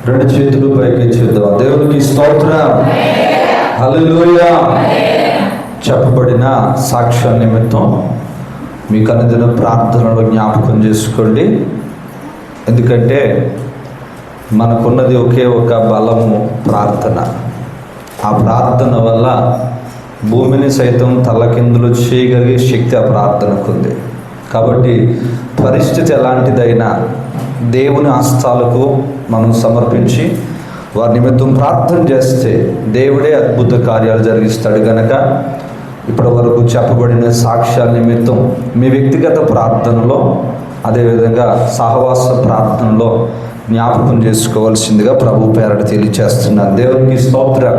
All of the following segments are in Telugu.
రెండు చేతులు పైకి చేద్దాం. దేవునికి స్తోత్రం. హల్లెలూయా. చెప్పబడిన సాక్ష్యం నిమిత్తం మీకు అనుదిన ప్రార్థనలో జ్ఞాపకం చేసుకోండి. ఎందుకంటే మనకున్నది ఒకే ఒక బలము, ప్రార్థన. ఆ ప్రార్థన వల్ల భూమిని సైతం తల్లకిందులు చేయగలిగే శక్తి ఆ ప్రార్థనకు ఉంది. కాబట్టి పరిస్థితి ఎలాంటిదైనా దేవుని హస్తాలకు మనం సమర్పించి వారి నిమిత్తం ప్రార్థన చేస్తే దేవుడే అద్భుత కార్యాలు జరిగిస్తాడు. కనుక ఇప్పటి వరకు చెప్పబడిన సాక్ష్యాల నిమిత్తం మీ వ్యక్తిగత ప్రార్థనలో, అదేవిధంగా సహవాస ప్రార్థనలో జ్ఞాపకం చేసుకోవాల్సిందిగా ప్రభు పేరట తెలియచేస్తున్నాను. దేవునికి స్తోత్రం.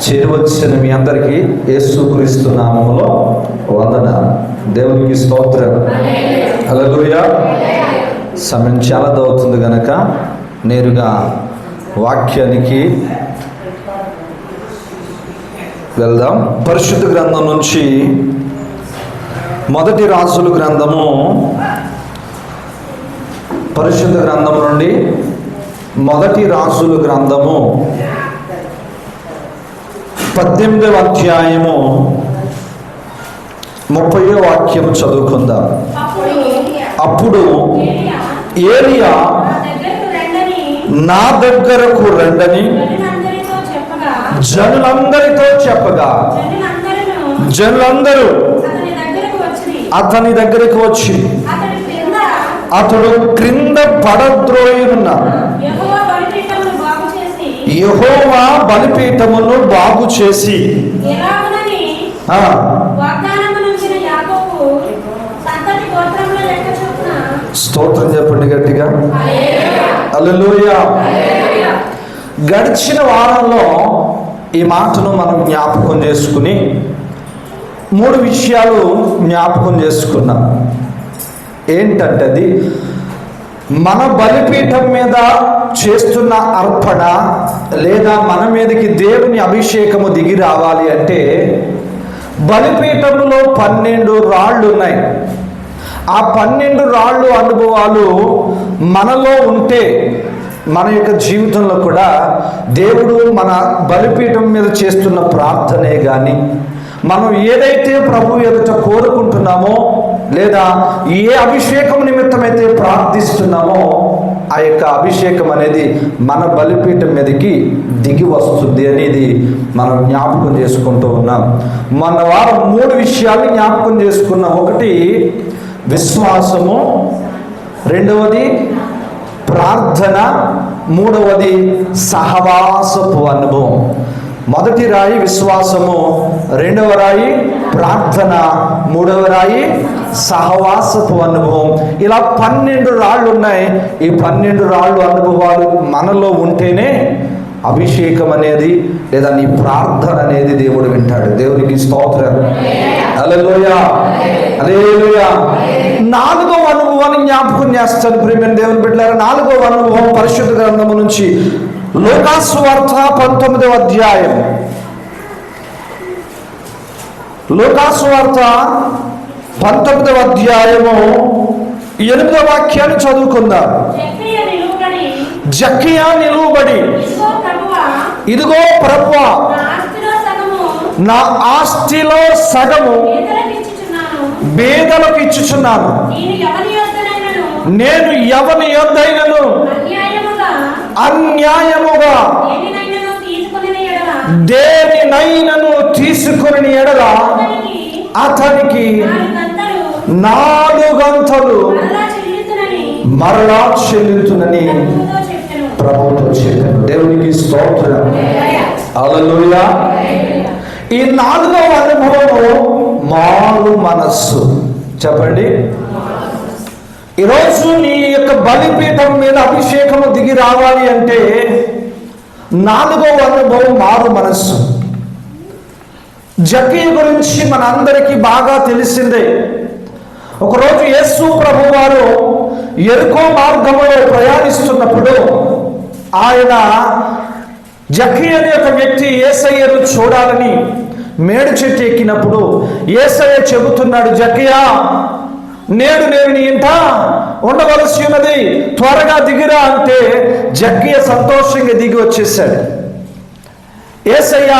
చేరవచ్చిన మీ అందరికీ యేసుక్రీస్తు నామములో వందనాలు. దేవునికి స్తోత్రం. హల్లెలూయా. సమయం చాలా అవుతుంది కనుక నేరుగా వాక్యానికి వెళ్దాం. పరిశుద్ధ గ్రంథం నుంచి మొదటి రాజుల గ్రంథము, పరిశుద్ధ గ్రంథం నుండి మొదటి రాజుల గ్రంథము 18వ అధ్యాయము 30వ వాక్యం చదువుకుందాం. అప్పుడు ఏలియా నా దగ్గరకు రండని జనులందరితో చెప్పగా జనులందరూ అతని దగ్గరకు వచ్చి అతడు క్రింద పడద్రోయునున్న యెహోవా బలిపీఠమును బాగు చేసి స్తోత్రం చెప్పండి గట్టిగా. హల్లెలూయా. గడిచిన వారంలో ఈ మాటను మనం జ్ఞాపకం చేసుకుని 3 విషయాలు జ్ఞాపకం చేసుకున్నాం. ఏంటంటే అది మన బలిపీఠం మీద చేస్తున్న అర్పణ, లేదా మన మీదకి దేవుని అభిషేకము దిగి రావాలి అంటే బలిపీఠములో 12 రాళ్ళు ఉన్నాయి. ఆ 12 రాళ్ళు అనుభవాలు మనలో ఉంటే మన యొక్క జీవితంలో కూడా దేవుడు మన బలిపీఠం మీద చేస్తున్న ప్రార్థనే కానీ, మనం ఏదైతే ప్రభు ఎదుట కోరుకుంటున్నామో, లేదా ఏ అభిషేకం నిమిత్తమైతే ప్రార్థిస్తున్నామో, ఆ యొక్క అభిషేకం అనేది మన బలిపీఠం మీదకి దిగి వస్తుంది అనేది మనం జ్ఞాపకం చేసుకుంటూ ఉన్నాం. మన వారం 3 విషయాలు జ్ఞాపకం చేసుకున్నాం. ఒకటి విశ్వాసము, రెండవది ప్రార్థన, మూడవది సహవాసపు అనుభవం. మొదటి రాయి విశ్వాసము, రెండవ రాయి ప్రార్థన, మూడవ రాయి సహవాసపు అనుభవం. ఇలా 12 రాళ్ళు ఉన్నాయి. ఈ 12 రాళ్ళు అనుభవాలు మనలో ఉంటేనే అభిషేకం అనేది, లేదా నీ ప్రార్థన అనేది దేవుడు వింటాడు. దేవునికి స్తోత్రం. హల్లెలూయా. హల్లెలూయా. 4వ అనుభవాన్ని జ్ఞాపకం చేస్తాను ప్రియమైన దేవుని బిడ్డలారా. 4వ అనుభవం పరిశుద్ధ గ్రంథము నుంచి లూకా సువార్త 19వ అధ్యాయం. లూకా సువార్త 19వ అధ్యాయము 8వ వాక్యాన్ని చదువుకుందాం. జక్కయ్య నిలువబడి, ఇదిగో ప్రభువా, నా ఆస్తిలో సగము పేదలకు ఇచ్చుచున్నాను. నేను ఎవని యొద్దైనను అన్యాయముగా దేనినైనను తీసుకుని ఎడల అతనికి 4 గంటలు మరలా చెల్లించునని ప్రభుతో చెప్పాను. దేవునికి స్తోత్రం. హల్లెలూయా. ఈ 4వ అనుభవము మారు మనస్సు. చెప్పండి. ఈరోజు నీ యొక్క బలిపీఠం మీద అభిషేకము దిగి రావాలి అంటే 4వ అనుభవం మారు మనస్సు. జక్కయ్య గురించి మనందరికీ బాగా తెలిసిందే. ఒకరోజు యేసు ప్రభు వారు యెరికో మార్గంలో ప్రయాణిస్తున్నప్పుడు ఆయన జక్కయ్య అనే ఒక వ్యక్తి యేసయ్యను చూడాలని మేడు చెట్టు ఎక్కినప్పుడు యేసయ్య చెబుతున్నాడు, జక్కయ్య, నేడు నేను నీ ఇంట ఉండవలసి ఉన్నది, త్వరగా దిగిరా అంటే జక్కయ్య సంతోషంగా దిగి వచ్చేసాడు. యేసయ్య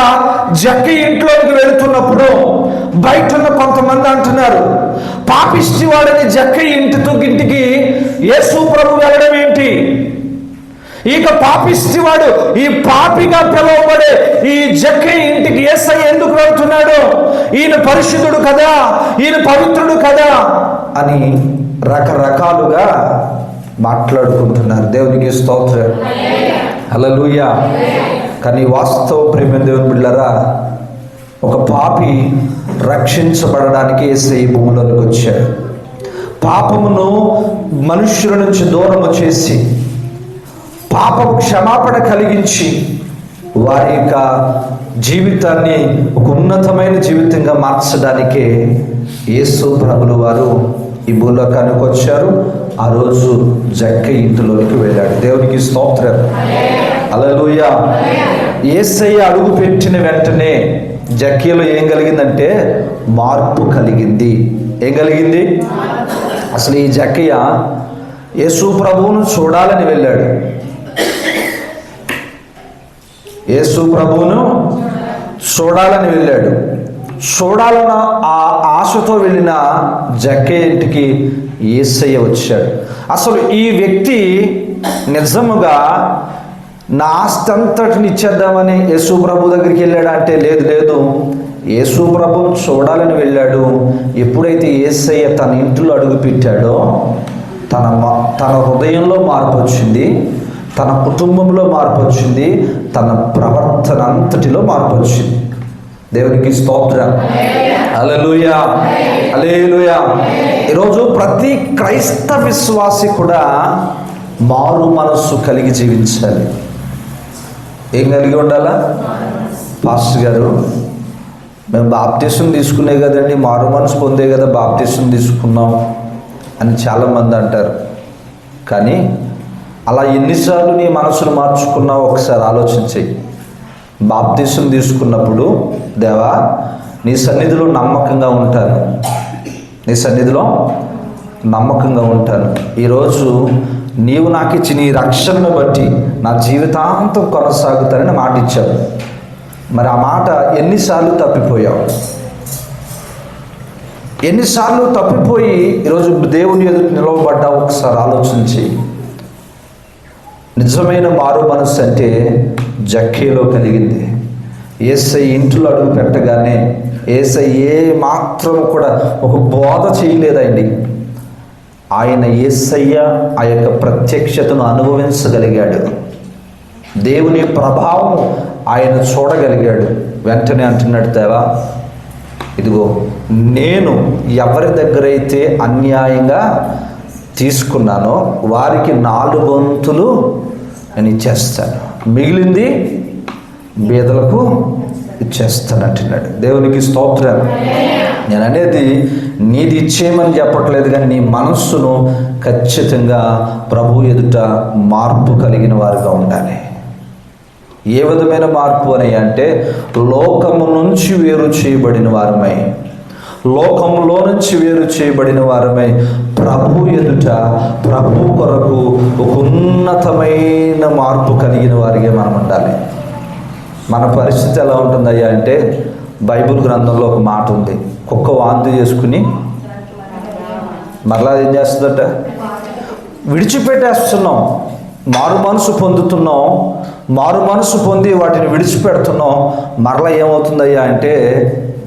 జక్కయ్య ఇంట్లోకి వెళుతున్నప్పుడు బయట ఉన్న కొంతమంది అంటున్నారు, పాపిష్టి వాడని జక్కయ్య ఇంటికి యేసు ప్రభు వెళ్ళడం ఏంటి? ఇక పాపిష్టివాడు, ఈ పాపిగా పిలువబడే ఈ జక్కయ్య ఇంటికి యేసయ్య ఎందుకు వెళ్తున్నాడు? ఈయన పరిశుద్ధుడు కదా, ఈయన పవిత్రుడు కదా అని రకరకాలుగా మాట్లాడుకుంటున్నారు. దేవునికి స్తోత్రం, హల్లెలూయా. కానీ వాస్తవ ప్రేమ దేవుని బిడ్డలారా, ఒక పాపి రక్షించబడడానికి యేసయ్య భూమిలోకి వచ్చాడు. పాపమును మనుష్యుల నుంచి దూరము చేసి పాపం క్షమాపణ కలిగించి వారి యొక్క జీవితాన్ని ఒక ఉన్నతమైన జీవితంగా మార్చడానికే యేసు ప్రభులు వారు ఈ భూలోకానికి వచ్చారు. ఆ రోజు జక్కయ్య ఇంటిలోనికి వెళ్ళాడు. దేవునికి స్తోత్రం, హల్లెలూయా. యేసయ్య అడుగు పెట్టిన వెంటనే జక్కయ్యలో ఏం కలిగిందంటే మార్పు కలిగింది. ఏం కలిగింది? అసలు ఈ జక్కయ్య యేసు ప్రభువును చూడాలని వెళ్ళాడు. యేసు ప్రభువును చూడాలని వెళ్ళాడు. చూడాలన్న ఆ ఆశతో వెళ్ళిన జక్కయ్య ఇంటికి యేసయ్య వచ్చాడు. అసలు ఈ వ్యక్తి నిజముగా నా ఆస్తి అంతటిని ఇచ్చేద్దామని యేసు ప్రభు దగ్గరికి వెళ్ళాడు అంటే లేదు, యేసు ప్రభువును చూడాలని వెళ్ళాడు. ఎప్పుడైతే యేసయ్య తన ఇంట్లో అడుగు పెట్టాడో తన హృదయంలో మార్పు వచ్చింది, తన కుటుంబంలో మార్పు వచ్చింది, తన ప్రవర్తన అంతటిలో మార్పు వచ్చింది. దేవునికి స్తోత్రం, హల్లెలూయా, హల్లెలూయా. ఈరోజు ప్రతి క్రైస్తవ విశ్వాసి కూడా మారు మనస్సు కలిగి జీవించాలి. ఏం కలిగి ఉండాలా? పాస్టర్ గారు, మేము బాప్తిసం తీసుకునే కదండి, మారు మనసు పొందే కదా బాప్తిసం తీసుకున్నాం అని చాలామంది అంటారు. కానీ అలా ఎన్నిసార్లు నీ మనసును మార్చుకున్నావు ఒకసారి ఆలోచించి. బాప్తిసం తీసుకున్నప్పుడు, దేవా నీ సన్నిధిలో నమ్మకంగా ఉంటాను, నీ సన్నిధిలో నమ్మకంగా ఉంటాను, ఈరోజు నీవు నాకు ఇచ్చి నీ రక్షణను బట్టి నా జీవితాంతం కొనసాగుతానని మాట ఇచ్చావు. మరి ఆ మాట ఎన్నిసార్లు తప్పిపోయావు? ఎన్నిసార్లు తప్పిపోయి ఈరోజు దేవుని ఎదుట నిలవబడ్డావు? ఒకసారి ఆలోచించి. నిజమైన మారు మనస్సు అంటే జక్కయ్యలో కలిగింది. యేసయ్య ఇంట్లో అడుగు పెట్టగానే యేసయ్య ఏ మాత్రం కూడా ఒక బోధ చేయలేదండి. ఆయన యేసయ్య ఆ యొక్క ప్రత్యక్షతను అనుభవించగలిగాడు. దేవుని ప్రభావం ఆయన చూడగలిగాడు. వెంటనే అంటున్నాడు, దేవా ఇదిగో నేను ఎవరి దగ్గర అయితే అన్యాయంగా తీసుకున్నానో వారికి 4 వంతులు నేను ఇచ్చేస్తాను, మిగిలింది బీదలకు ఇచ్చేస్తాను అంటున్నాడు. దేవునికి స్తోత్రం. నేను అనేది నీది ఇచ్చేయమని చెప్పట్లేదు, కానీ నీ మనస్సును ఖచ్చితంగా ప్రభు ఎదుట మార్పు కలిగిన వారుగా ఉండాలి. ఏ విధమైన మార్పు అని అంటే లోకము నుంచి వేరు చేయబడిన వారమై, లోకంలో నుంచి వేరు చేయబడిన వారమై ప్రభు ఎదుట ప్రభు కొరకు ఒక ఉన్నతమైన మార్పు కలిగిన వారిగా మనం ఉండాలి. మన పరిస్థితి ఎలా ఉంటుందయ్యా అంటే, బైబిల్ గ్రంథంలో ఒక మాట ఉంది, కుక్క వాంతి చేసుకుని మరలా ఏం చేస్తుందట? విడిచిపెట్టేస్తున్నాం. మారు మనసు పొందుతున్నాం, మారు మనసు పొంది వాటిని విడిచిపెడుతున్నాం. మరలా ఏమవుతుందయ్యా అంటే,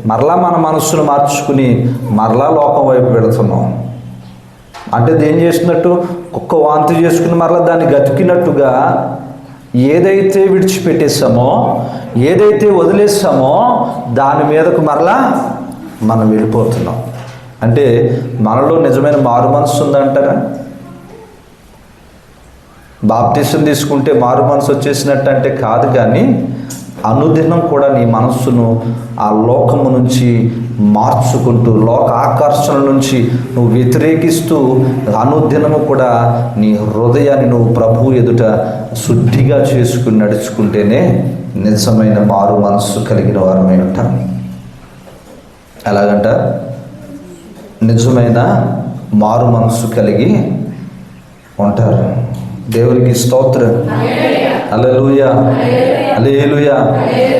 మరలా మన మనస్సును మార్చుకుని మరలా లోకం వైపు పెడుతున్నాం. అంటే ఏం చేసినట్టు? కుక్క వాంతి చేసుకుని మరలా దాన్ని గతికినట్టుగా ఏదైతే విడిచిపెట్టేసామో, ఏదైతే వదిలేసామో దాని మీదకు మరలా మనం వెళ్ళిపోతున్నాం. అంటే మనలో నిజమైన మారు మనసు ఉందంటారా? బాప్తిసం తీసుకుంటే మారు మనసు వచ్చేసినట్టు అంటే కాదు, కానీ అనుదినం కూడా నీ మనస్సును ఆ లోకము నుంచి మార్చుకుంటూ, లోక ఆకర్షణ నుంచి నువ్వు వ్యతిరేకిస్తూ అనుదినము కూడా నీ హృదయాన్ని నువ్వు ప్రభు ఎదుట శుద్ధిగా చేసుకుని నడుచుకుంటేనే నిజమైన మారు మనస్సు కలిగిన వారమై ఉంటాం. ఎలాగంట? నిజమైన మారు మనస్సు కలిగి ఉంటారు. దేవునికి స్తోత్రం. హల్లెలూయా, హల్లెలూయా.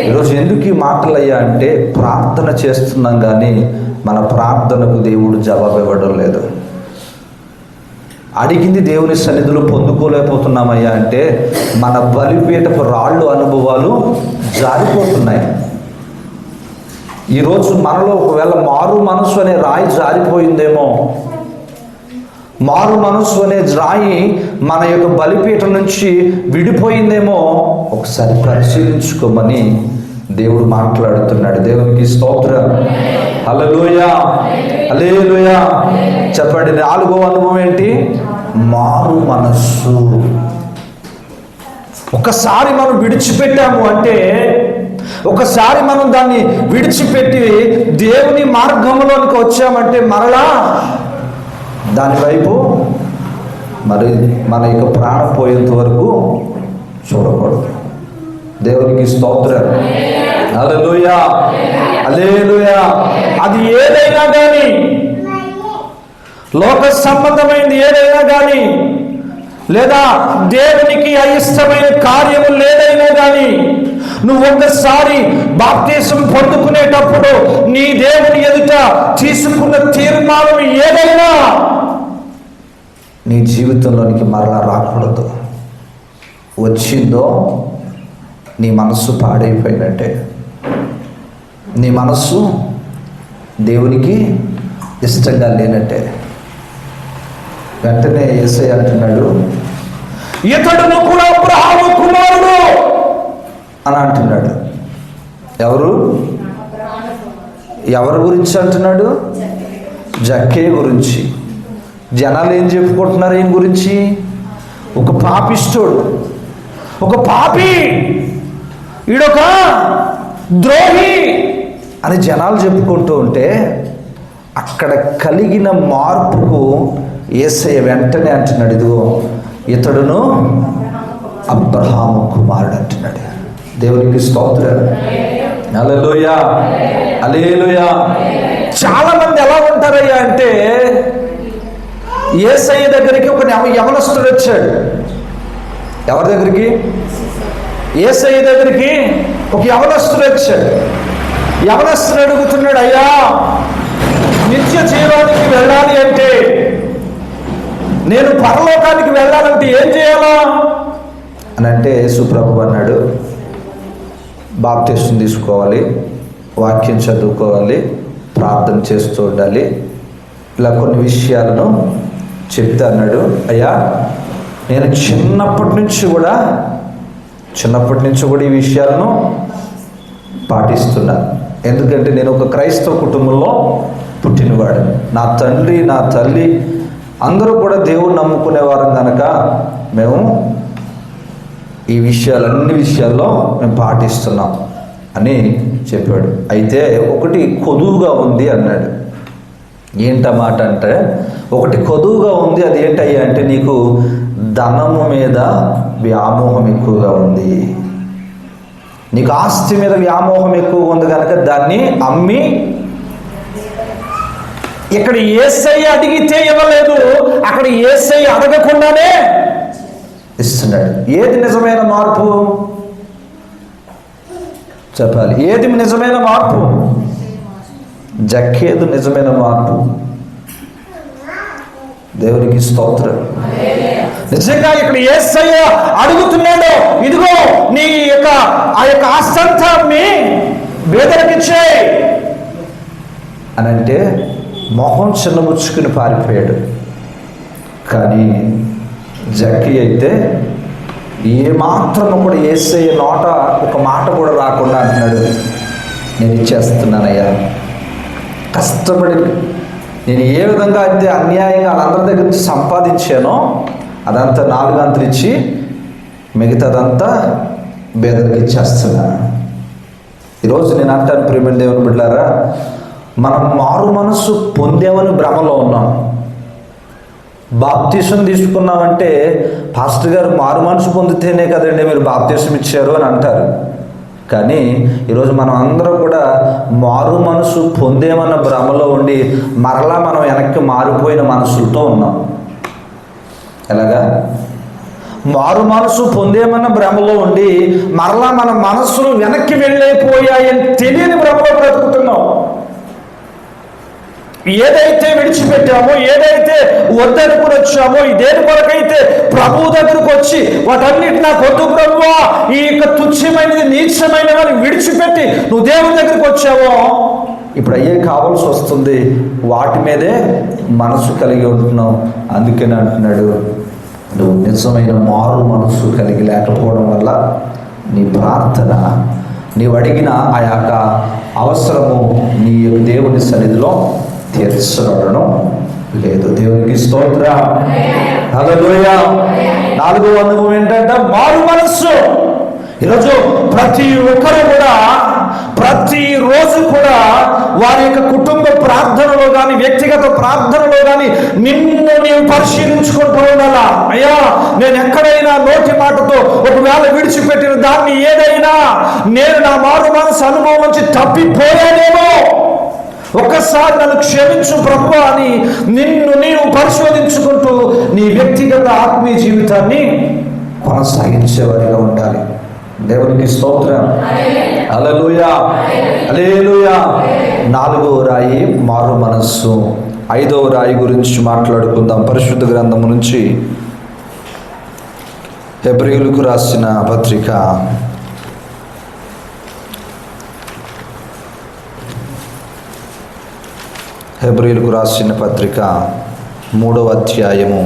ఈరోజు ఎందుకు ఈ మాటలు అయ్యా అంటే ప్రార్థన చేస్తున్నాం కానీ మన ప్రార్థనకు దేవుడు జవాబు ఇవ్వడం లేదు. అడిగింది దేవుని సన్నిధిలో పొందుకోలేకపోతున్నామయ్యా అంటే మన బలిపీఠపు రాళ్ళు అనుభవాలు జారిపోతున్నాయి. ఈరోజు మనలో ఒకవేళ మారు మనసు అనే రాయి జారిపోయిందేమో, మారు మనసు అనే రాయి మన యొక్క బలిపీఠం నుంచి విడిపోయిందేమో ఒకసారి పరిశీలించుకోమని దేవుడు మాట్లాడుతున్నాడు. దేవునికి స్తోత్రం. హల్లెలూయా, హల్లెలూయా. చెప్పండి, 4వ అనుభవం ఏంటి? మారు మనస్సు. ఒకసారి మనం విడిచిపెట్టాము అంటే, ఒకసారి మనం దాన్ని విడిచిపెట్టి దేవుని మార్గంలోనికి వచ్చామంటే మరలా దాని వైపు మరి మన యొక్క ప్రాణం పోయేంత వరకు చూడకూడదు. దేవునికి స్తోత్రం. హల్లెలూయా, హల్లెలూయా. అది ఏదైనా కానీ, లోక సంబంధమైనది ఏదైనా కానీ, లేదా దేవునికి అయిష్టమైన కార్యములు ఏదైనా కానీ, నువ్వు ఒక్కసారి బాప్తిసం పొందుకునేటప్పుడు నీ దేవుని ఎదుట తీసుకున్న తీర్మానం ఏదైనా నీ జీవితంలోనికి మరలా రాకూడదు. వచ్చిందో నీ మనస్సు పాడైపోయినట్టే. నీ మనస్సు దేవునికి ఇష్టంగా లేనట్టే. వెంటనే యేసయ్య అంటున్నాడు, ఇతడును కూడా అబ్రహాము కుమారుడు అని అంటున్నాడు. ఎవరి గురించి అంటున్నాడు? జక్కయ్య గురించి. జనాలు ఏం చెప్పుకుంటున్నారు ఈయన గురించి? ఒక పాపిష్టుడు, ఒక పాపి, ఈడొక ద్రోహి అని జనాలు చెప్పుకుంటూ ఉంటే అక్కడ కలిగిన మార్పుకు యేసయ్య వెంటనే అంటున్నాడు, ఇదిగో ఇతడును అబ్రహాము కుమారుడు అంటున్నాడు. దేవునికి స్తోత్రం. హల్లెలూయా, హల్లెలూయా. చాలా మంది ఎలా ఉంటారయ్యా అంటే, యేసయ్య దగ్గరికి ఒక యవనస్తుడు వచ్చాడు. ఎవరి దగ్గరికి? యేసయ్య దగ్గరికి ఒక యవనస్తుడు వచ్చాడు. యవనస్తుడు అడుగుతున్నాడు, అయ్యా నిత్య జీవానికి వెళ్ళాలి అంటే, నేను పరలోకానికి వెళ్ళాలంటే ఏం చేయాలా అని అంటే, యేసుప్రభువు అన్నాడు, బాప్తిసం తీసుకోవాలి, వాక్యం చదువుకోవాలి, ప్రార్థన చేస్తూ ఉండాలి, ఇలా కొన్ని విషయాలను చెప్తే అన్నాడు, అయ్యా నేను చిన్నప్పటి నుంచి కూడా ఈ విషయాలను పాటిస్తున్నాను. ఎందుకంటే నేను ఒక క్రైస్తవ కుటుంబంలో పుట్టినవాడు. నా తండ్రి నా తల్లి అందరూ కూడా దేవుణ్ణి నమ్ముకునేవారం కనుక మేము ఈ అన్ని విషయాల్లో మేము పాటిస్తున్నాం అని చెప్పాడు. అయితే ఒకటి కొదువుగా ఉంది అన్నాడు. ఏంటన్నమాట అంటే, ఒకటి కొదువుగా ఉంది, అది ఏంటయ్యా అంటే, నీకు ధనము మీద వ్యామోహం ఎక్కువగా ఉంది, నీకు ఆస్తి మీద వ్యామోహం ఎక్కువగా ఉంది కనుక దాన్ని అమ్మి, ఇక్కడ యేసయ్య అడిగితే ఇవ్వలేదు, అక్కడ యేసయ్య అడగకుండానే ఇస్తున్నాడు. ఏది నిజమైన మార్పు చెప్పాలి? ఏది నిజమైన మార్పు? జక్కేదు నిజమైన మార్పు. దేవునికి స్తోత్రం. నిజంగా ఇక్కడ యేసయ్య అడుగుతున్నాడు, ఇదిగో నీ యొక్క ఆ యొక్క ఆస్తంతాన్ని పేదలకిచ్చేయి అని అంటే మొహం చిన్నముచ్చుకుని పారిపోయాడు. కానీ జక్కీ అయితే ఏమాత్రం కూడా యేసయ్య నోట ఒక మాట కూడా రాకుండా అంటున్నాడు, నేను ఇచ్చేస్తున్నానయ్యా, కష్టపడి నేను ఏ విధంగా అయితే అన్యాయంగా వాళ్ళందరి దగ్గర నుంచి సంపాదించానో అదంతా 4 అంతలు ఇచ్చి మిగతాదంతా బేదలకు ఇచ్చేస్తున్నాను. ఈరోజు నేను అంటాను, ప్రియమైన దేవుని బిడ్డలారా, మనం మారు మనసు పొందామని భ్రమలో ఉన్నాం. బాప్తీసం తీసుకున్నామంటే, పాస్టర్ గారు మారు మనసు పొందితేనే కదండి మీరు బాప్తీసం ఇచ్చారు అని అంటారు. కానీ ఈరోజు మనం అందరం కూడా మారు మనసు పొందేమన్న భ్రమలో ఉండి మరలా మనం వెనక్కి మారిపోయిన మనసులతో ఉన్నాం. ఎలాగా? మారు మనసు పొందేమన్న భ్రమలో ఉండి మరలా మన మనస్సులు వెనక్కి వెళ్ళైపోయాయని తెలియని భ్రమలో బ్రతుకుతున్నాం. ఏదైతే విడిచిపెట్టామో, ఏదైతే వద్దనుకుని వచ్చామో, దేని కొరకైతే ప్రభు దగ్గరకు వచ్చి వాటన్నిటి నాకు వద్దు ప్రభువా, ఈ యొక్క తుచ్చమైనది నీచమైనవని విడిచిపెట్టి నువ్వు దేవుని దగ్గరికి వచ్చావో ఇప్పుడు అయ్యే కావాల్సి వస్తుంది. వాటి మీదే మనసు కలిగి ఉంటున్నావు. అందుకని అంటున్నాడు, నువ్వు నిజమైన మారు మనసు కలిగి లేకపోవడం వల్ల నీ ప్రార్థన, నీవు అడిగిన ఆ యొక్క అవసరము నీ దేవుని సన్నిధిలో తీర్చబడడం లేదు. దేవునికి స్తోత్రం. హల్లెలూయా. 4వ అనుభవం ఏంటంటే మారు మనస్సు. ఈరోజు ప్రతి ఒక్కరు కూడా ప్రతిరోజు కూడా వారి యొక్క కుటుంబ ప్రార్థనలో కానీ వ్యక్తిగత ప్రార్థనలో కానీ నిన్ను నీవు పరిశీలించుకుంటూ ఉండాలా. అయ్యా, నేను ఎక్కడైనా నోటి మాటతో ఒకవేళ విడిచిపెట్టిన దాన్ని ఏదైనా నేను నా మారు మనసు అనుభవం నుంచి తప్పిపోయానేమో, ఒక్కసారి నన్ను క్షమించు ప్రభువా అని నిన్ను నీవు పరిశోధించుకుంటూ నీ వ్యక్తిగత ఆత్మీయ జీవితాన్ని కొనసాగించేవారిగా ఉండాలి. దేవునికి స్తోత్రం. హల్లెలూయా, హల్లెలూయా. 4వ రాయి మారు మనస్సు. 5వ రాయి గురించి మాట్లాడుకుందాం. పరిశుద్ధ గ్రంథం నుంచి హెబ్రీయులకు రాసిన పత్రిక 3వ అధ్యాయము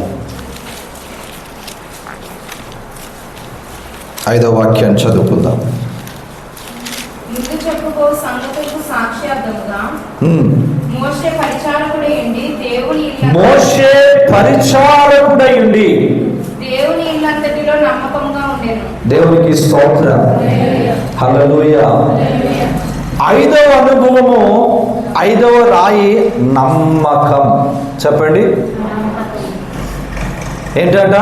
5వ వాక్యాన్ని చదువుకుందాం. మోషే పరిచారకుడై ఉండి దేవుని ఇల్లంతటిలో నమ్మకంగా ఉండెను. దేవునికి స్తోత్రం. హల్లెలూయా. 5వ అనుభవము, 5వ రాయి నమ్మకం. చెప్పండి ఏంటంట?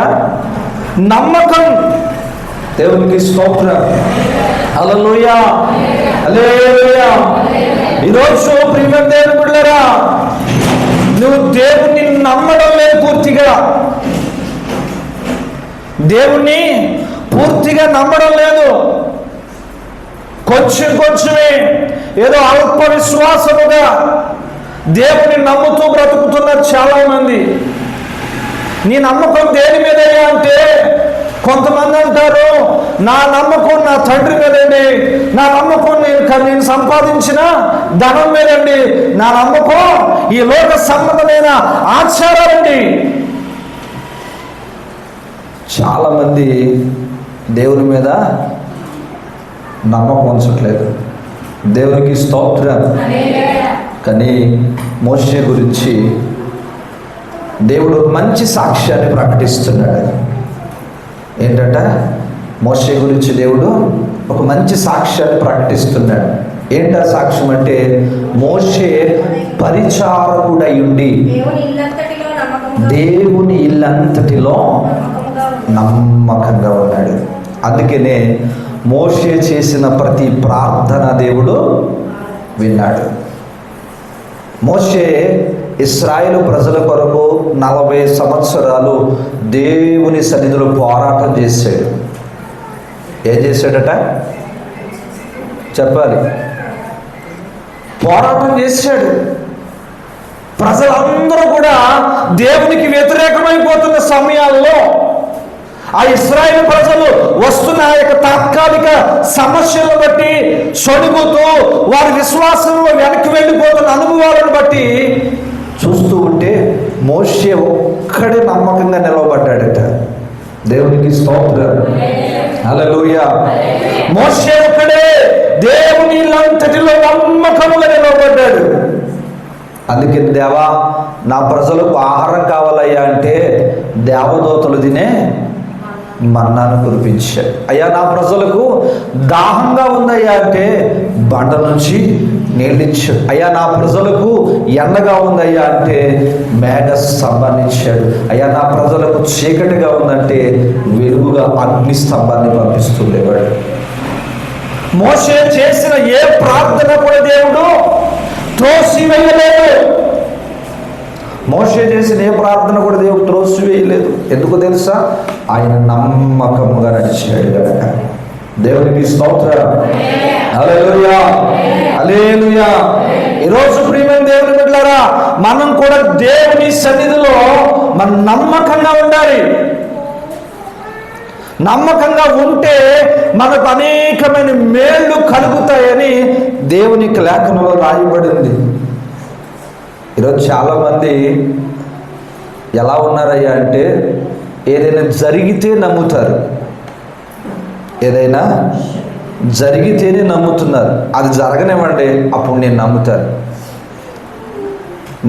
నమ్మకం. దేవునికి స్తోత్రం. హల్లెలూయా, హల్లెలూయా. ఈరోజు ప్రియమైన దేవుని బిడ్డలారా, నువ్వు దేవుణ్ణి నమ్మడం లేదు పూర్తిగా. దేవుణ్ణి పూర్తిగా నమ్మడం లేదు. కొంచెమే ఏదో అల్ప విశ్వాసముగా దేవుని నమ్ముతూ బ్రతుకుతున్నారు చాలా మంది. నీ నమ్మకం దేని మీదయ్యా అంటే, కొంతమంది అంటారు నా నమ్మకం నా తండ్రి మీదండి, నా నమ్మకం నేను సంపాదించిన ధనం మీదండి, నా నమ్మకం ఈ లోక సంబంధమైన ఆచారాలండి. చాలా మంది దేవుని మీద నమ్మకం ఉంచట్లేదు. దేవునికి స్తోత్రం. కానీ మోషే గురించి దేవుడు మంచి సాక్ష్యాన్ని ప్రకటిస్తున్నాడు. ఏంటంట? మోషే గురించి దేవుడు ఒక మంచి సాక్ష్యాన్ని ప్రకటిస్తున్నాడు. ఏంటా సాక్ష్యం అంటే, మోషే పరిచారకుడై ఉండి దేవుని ఇల్లంతటిలో నమ్మకంగా ఉన్నాడు. అందుకనే మోషే చేసిన ప్రతి ప్రార్థన దేవుడు విన్నాడు. మోషే ఇశ్రాయేలు ప్రజల కొరకు 40 సంవత్సరాలు దేవుని సన్నిధిలో పోరాటం చేశాడు. ఏం చేశాడట? చెప్పాలి. పోరాటం చేశాడు. ప్రజలందరూ కూడా దేవునికి వ్యతిరేకమైపోతున్న సమయాల్లో ఆ ఇశ్రాయేలు ప్రజలు వస్తున్న ఆ యొక్క తాత్కాలిక సమస్యలను బట్టి సొడుగుతూ వారి విశ్వాసంలో వెనక్కి వెళ్ళిపోతున్న అనుభవాలను బట్టి చూస్తూ ఉంటే మోషే ఒక్కడే నమ్మకంగా నిలవబడ్డాడట. దేవునికి స్తోత్రం. హల్లెలూయా. మోషే ఒక్కడే దేవుని ఇల్లంతటిలో నమ్మకంగా నిలవబడ్డాడు. అందుకే దేవా, నా ప్రజలకు ఆహారం కావాలయ్యా అంటే దేవదూతలు తినే మన్నాను కురిపించాడు. అయ్యా, నా ప్రజలకు దాహంగా ఉందయ్యా అంటే బండ నుంచి నీళ్ళిచ్చాడు. అయ్యా, నా ప్రజలకు ఎండగా ఉందయ్యా అంటే మేఘ స్తంభాన్ని ఇచ్చాడు. అయ్యా, నా ప్రజలకు చీకటిగా ఉందంటే వెలుగుగా అగ్ని స్తంభాన్ని పంపిస్తుండేవాడు. మోషే చేసిన ఏ ప్రార్థన కూడా దేవుడు త్రోసివేయలేదు. మోషే చేసిన ఏ ప్రార్థన కూడా దేవుడు త్రోసివేయలేదు. ఎందుకు తెలుసా? ఆయన నమ్మకంగా నడిచాడు కనుక. దేవునికి స్తోత్రం. హల్లెలూయా, హల్లెలూయా. ఈరోజు ప్రియమైన దేవుని బిడ్డలారా, మనం కూడా దేవుని సన్నిధిలో మనం నమ్మకంగా ఉండాలి. నమ్మకంగా ఉంటే మనకు అనేకమైన మేళ్ళు కలుగుతాయని దేవునికి లేఖనంలో రాయబడింది. ఈరోజు చాలామంది ఎలా ఉన్నారయ్యా అంటే, ఏదైనా జరిగితే నమ్ముతారు, ఏదైనా జరిగితేనే నమ్ముతున్నారు. అది జరగనివ్వండి, అప్పుడు నేను నమ్ముతాను.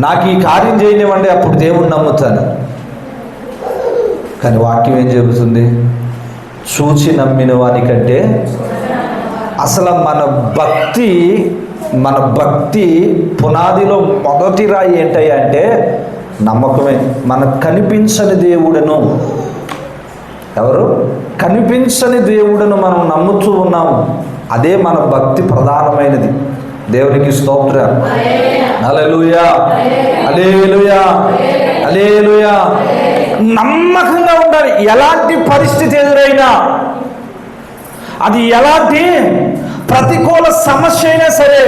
నాకు ఈ కార్యం చేయనివ్వండి, అప్పుడు దేవుణ్ణి నమ్ముతాను. కానీ వాక్యం ఏం చెబుతుంది? చూచి నమ్మిన వానికంటే అసలు మన భక్తి పునాదిలో మొదటి రాయి ఏంటయ్యా అంటే నమ్మకమే. మనకు కనిపించని దేవుడను, ఎవరు కనిపించని దేవుడను మనం నమ్ముతూ ఉన్నాము. అదే మన భక్తి ప్రధానమైనది. దేవునికి స్తోత్రం. హల్లెలూయా, హల్లెలూయా, హల్లెలూయా. నమ్మకంగా ఉండాలి. ఎలాంటి పరిస్థితి ఎదురైనా, అది ఎలాంటి ప్రతికూల సమస్య అయినా సరే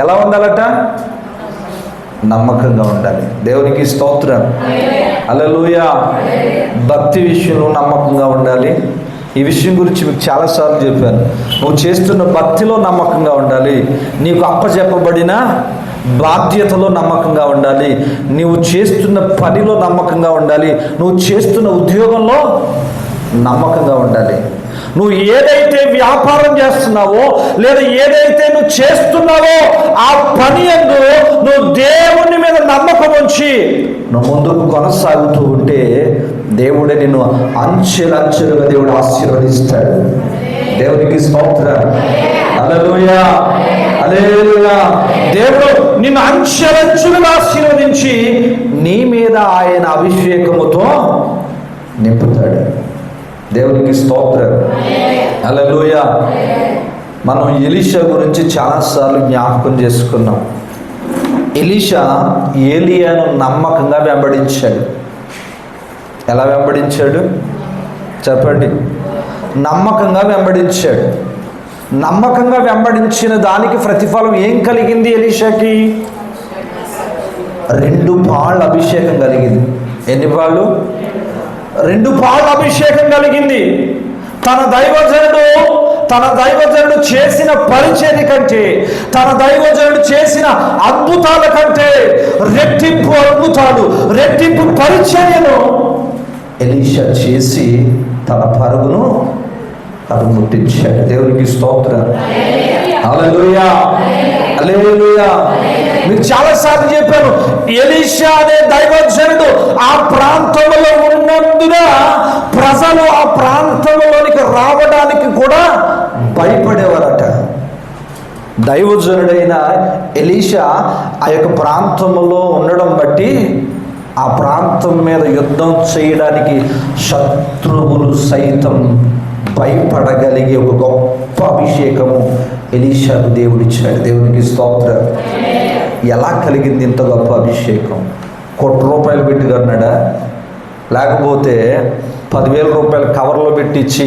ఎలా ఉండాలట? నమ్మకంగా ఉండాలి. దేవునికి స్తోత్రం. హల్లెలూయా. భక్తి విషయంలో నమ్మకంగా ఉండాలి. ఈ విషయం గురించి మీకు చాలాసార్లు చెప్పాను. నువ్వు చేస్తున్న భక్తిలో నమ్మకంగా ఉండాలి. నీకు అప్పచెప్పబడిన బాధ్యతలో నమ్మకంగా ఉండాలి. నువ్వు చేస్తున్న పనిలో నమ్మకంగా ఉండాలి. నువ్వు చేస్తున్న ఉద్యోగంలో నమ్మకంగా ఉండాలి. నువ్వు ఏదైతే వ్యాపారం చేస్తున్నావో లేదా ఏదైతే నువ్వు చేస్తున్నావో ఆ పని యందు నువ్వు దేవుని మీద నమ్మకం ఉంచి నువ్వు ముందుకు కొనసాగుతూ ఉంటే దేవుడే నిన్ను అంచెలంచెలుగా దేవుడు ఆశీర్వదిస్తాడు. దేవునికి స్తోత్రం. హల్లెలూయా, హల్లెలూయా. దేవుడు నిన్ను అంచెలంచెలుగా ఆశీర్వదించి నీ మీద ఆయన అభిషేకముతో నింపుతాడు. దేవునికి స్తోత్రం. హల్లెలూయా. మనం ఎలీషా గురించి చాలాసార్లు జ్ఞాపకం చేసుకున్నాం. ఎలీషా ఏలియాను నమ్మకంగా వెంబడించాడు. ఎలా వెంబడించాడు చెప్పండి? నమ్మకంగా వెంబడించాడు. నమ్మకంగా వెంబడించిన దానికి ప్రతిఫలం ఏం కలిగింది? ఎలీషాకి 2 పాళ్ళ అభిషేకం కలిగింది. ఎన్ని పాళ్ళు? 2 పాళ్ళ అభిషేకం కలిగింది. తన దైవజనుడు చేసిన పరిచర్య కంటే, తన దైవజనుడు చేసిన అద్భుతాల కంటే రెట్టింపు అద్భుతాలు, రెట్టింపు పరిచర్యను ఎలీషా చేసి తన పరుగును ముట్టించాడు. దేవునికి స్తోత్రం. హల్లెలూయా, హల్లెలూయా. మీకు చాలాసార్లు చెప్పాను, ఎలీషా అనే దైవజనుడు ఆ ప్రాంతంలో ఉన్నందున ప్రజలు ఆ ప్రాంతంలోనికి రావడానికి కూడా భయపడేవారట. దైవజనుడైన ఎలీషా ఆ యొక్క ప్రాంతంలో ఉండడం బట్టి ఆ ప్రాంతం మీద యుద్ధం చేయడానికి శత్రువులు సైతం భయపడగలిగే ఒక గొప్ప అభిషేకము ఎలీషాకు దేవుడిచ్చాడు. దేవునికి స్తోత్రం. ఎలా కలిగింది ఇంత గొప్ప అభిషేకం? ₹1,00,00,000 పెట్టి కన్నాడా? లేకపోతే 10,000 రూపాయలు కవర్లో పెట్టించి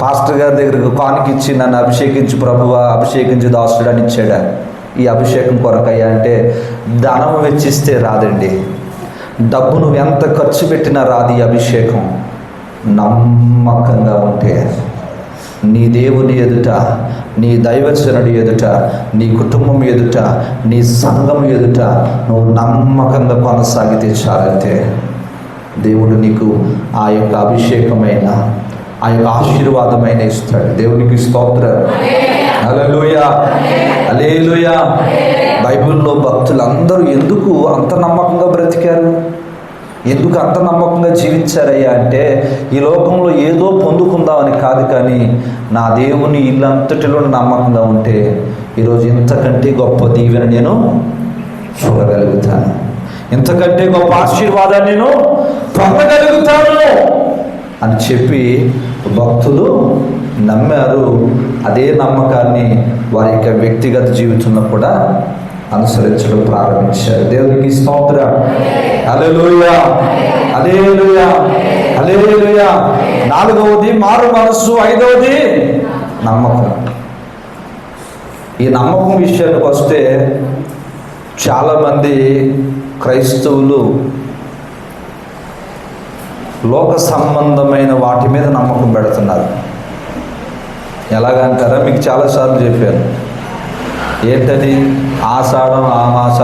పాస్టర్ గారి దగ్గరకు కానుకిచ్చి నన్ను అభిషేకించి ప్రభువా, అభిషేకించి దాసుడు అని ఇచ్చాడా? ఈ అభిషేకం కొరకయ్యా అంటే ధనం వెచ్చిస్తే రాదండి. డబ్బు నువ్వు ఎంత ఖర్చు పెట్టినా రాదు ఈ అభిషేకం. నమ్మకంగా ఉంటే నీ దేవుని ఎదుట, నీ దైవజనుడి ఎదుట, నీ కుటుంబం ఎదుట, నీ సంఘం ఎదుట నువ్వు నమ్మకంగా కొనసాగితే చాలంతే దేవుడు నీకు ఆ యొక్క అభిషేకమైన, ఆ యొక్క ఆశీర్వాదమైన ఇస్తాడు. దేవునికి స్తోత్రం. హల్లెలూయా, హల్లెలూయా. బైబిల్లో భక్తులందరూ ఎందుకు అంత నమ్మకంగా బ్రతికారు? ఎందుకు అంత నమ్మకంగా జీవించారయ్యా అంటే ఈ లోకంలో ఏదో పొందుకుందామని కాదు, కానీ నా దేవుని ఇల్లంతటిలో నమ్మకంగా ఉంటే ఈరోజు ఇంతకంటే గొప్ప దీవెన నేను చూడగలుగుతాను, ఇంతకంటే గొప్ప ఆశీర్వాదాన్ని నేను పొందగలుగుతాను అని చెప్పి భక్తులు నమ్మారు. అదే నమ్మకాన్ని వారి యొక్క వ్యక్తిగత జీవితంలో కూడా అనుసరించడం ప్రారంభించారు. దేవునికి స్తోత్రం. హల్లెలూయా, హల్లెలూయా, హల్లెలూయా. 4వది మారు మనస్సు, 5వది నమ్మకం. ఈ నమ్మకం విషయానికి వస్తే చాలామంది క్రైస్తవులు లోక సంబంధమైన వాటి మీద నమ్మకం పెడుతున్నారు. ఎలాగంటారా? మీకు చాలాసార్లు చెప్పాను. ఏంటది? ఆషాఢం ఆమాస,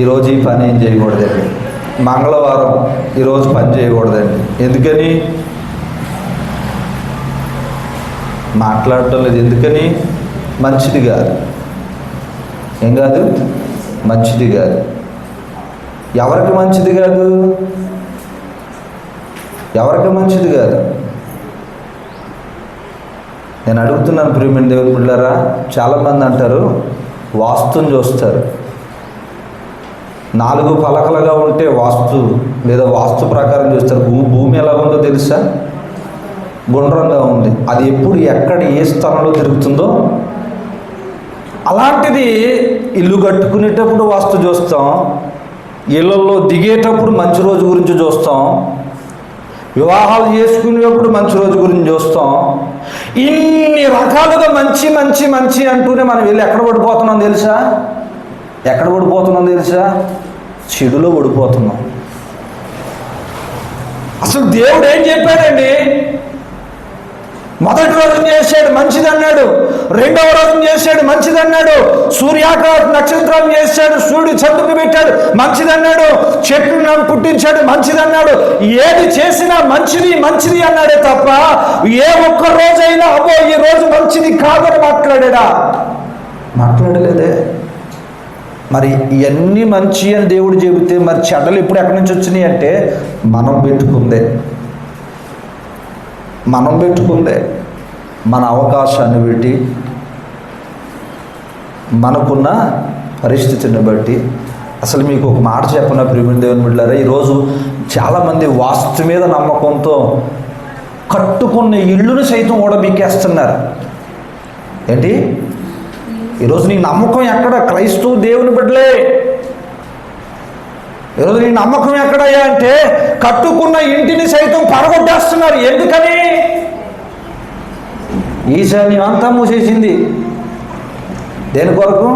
ఈరోజు ఈ పని ఏం చేయకూడదండి. మంగళవారం ఈరోజు పని చేయకూడదండి. ఎందుకని? మాట్లాడటం లేదు. ఎందుకని? మంచిది కాదు. ఏం కాదు? మంచిది కాదు. ఎవరికి మంచిది కాదు? ఎవరికి మంచిది కాదు? నేను అడుగుతున్నాను ప్రియమైన దేవుని బిడ్డలారా, చాలామంది అంటారు వాస్తుని చూస్తారు. 4 పలకలుగా ఉంటే వాస్తు లేదా వాస్తు ప్రకారం చూస్తారు. భూమి ఎలా ఉందో తెలుసా? గుండ్రంగా ఉంది. అది ఎప్పుడు ఎక్కడ ఏ స్థలంలో తిరుగుతుందో అలాంటిది ఇల్లు కట్టుకునేటప్పుడు వాస్తు చూస్తాం, ఇళ్ళల్లో దిగేటప్పుడు మంచి రోజు గురించి చూస్తాం, వివాహాలు చేసుకునేటప్పుడు మంచి రోజు గురించి చూస్తాం. ఇన్ని రకాలుగా మంచి మంచి మంచి అంటూనే మనం వెళ్ళి ఎక్కడ పడిపోతున్నాం తెలుసా? ఎక్కడ పడిపోతున్నాం తెలుసా? చెడులో పడిపోతున్నాం. అసలు దేవుడు ఏం చెప్పాడండి? మొదటి రోజున చేశాడు, మంచిదన్నాడు. 2వ రోజున చేశాడు, మంచిదన్నాడు. సూర్యాకాశ నక్షత్రాలు చేశాడు, సూర్యుడు చంద్రుని పెట్టాడు, మంచిదన్నాడు. చెట్లు పుట్టించాడు, మంచిదన్నాడు. ఏది చేసినా మంచిది మంచిది అన్నాడే తప్ప ఏ ఒక్క రోజైనా అబ్బో ఈ రోజు మంచిది కాదని మాట్లాడా? మాట్లాడలేదే. మరి ఇవన్నీ మంచి అని దేవుడు చెబితే మరి చెడ్డలు ఇప్పుడు ఎక్కడి నుంచి వచ్చినాయి అంటే మనం పెట్టుకుందే. మన అవకాశాన్ని బట్టి, మనకున్న పరిస్థితిని బట్టి. అసలు మీకు ఒక మాట చెప్పిన ప్రియమైన దేవుని బిడ్డలారా, ఈరోజు చాలామంది వాస్తు మీద నమ్మకంతో కట్టుకున్న ఇల్లును సైతం కూడా మీకేస్తున్నారు. ఏంటి? ఈరోజు నీ నమ్మకం ఎక్కడ? క్రైస్తవ దేవుని బిడ్డలే. ఈరోజు నీ నమ్మకం ఎక్కడయ్యా అంటే కట్టుకున్న ఇంటిని సైతం పడగొట్టేస్తున్నారు. ఎందుకని? ఈశాన్యం అంతా మూసేసింది. దేని కొరకు?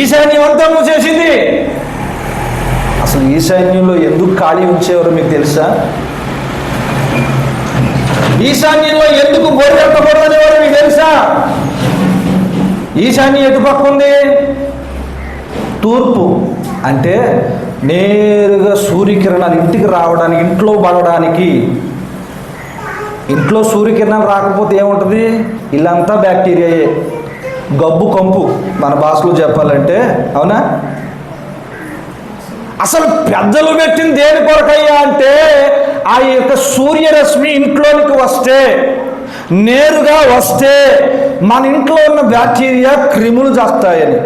ఈశాన్యం అంతా మూసేసింది. అసలు ఈశాన్యంలో ఎందుకు ఖాళీ ఉంచేవారు మీకు తెలుసా? ఈశాన్యంలో ఎందుకు గోడెట్టకూడదనేవారు మీకు తెలుసా? ఈశాన్యం ఎటు పక్క ఉంది? తూర్పు. అంటే నేరుగా సూర్యకిరణాలు ఇంటికి రావడానికి, ఇంట్లో పడడానికి. ఇంట్లో సూర్యకిరణాలు రాకపోతే ఏముంటుంది? ఇల్లంతా బ్యాక్టీరియాయే, గబ్బు కంపు మన భాషలో చెప్పాలంటే. అవునా? అసలు పెద్దలు పెట్టింది దేని కొరకయ్యా అంటే ఆ యొక్క సూర్యరశ్మి ఇంట్లోనికి వస్తే, నేరుగా వస్తే మన ఇంట్లో ఉన్న బ్యాక్టీరియా క్రిములు చేస్తాయని.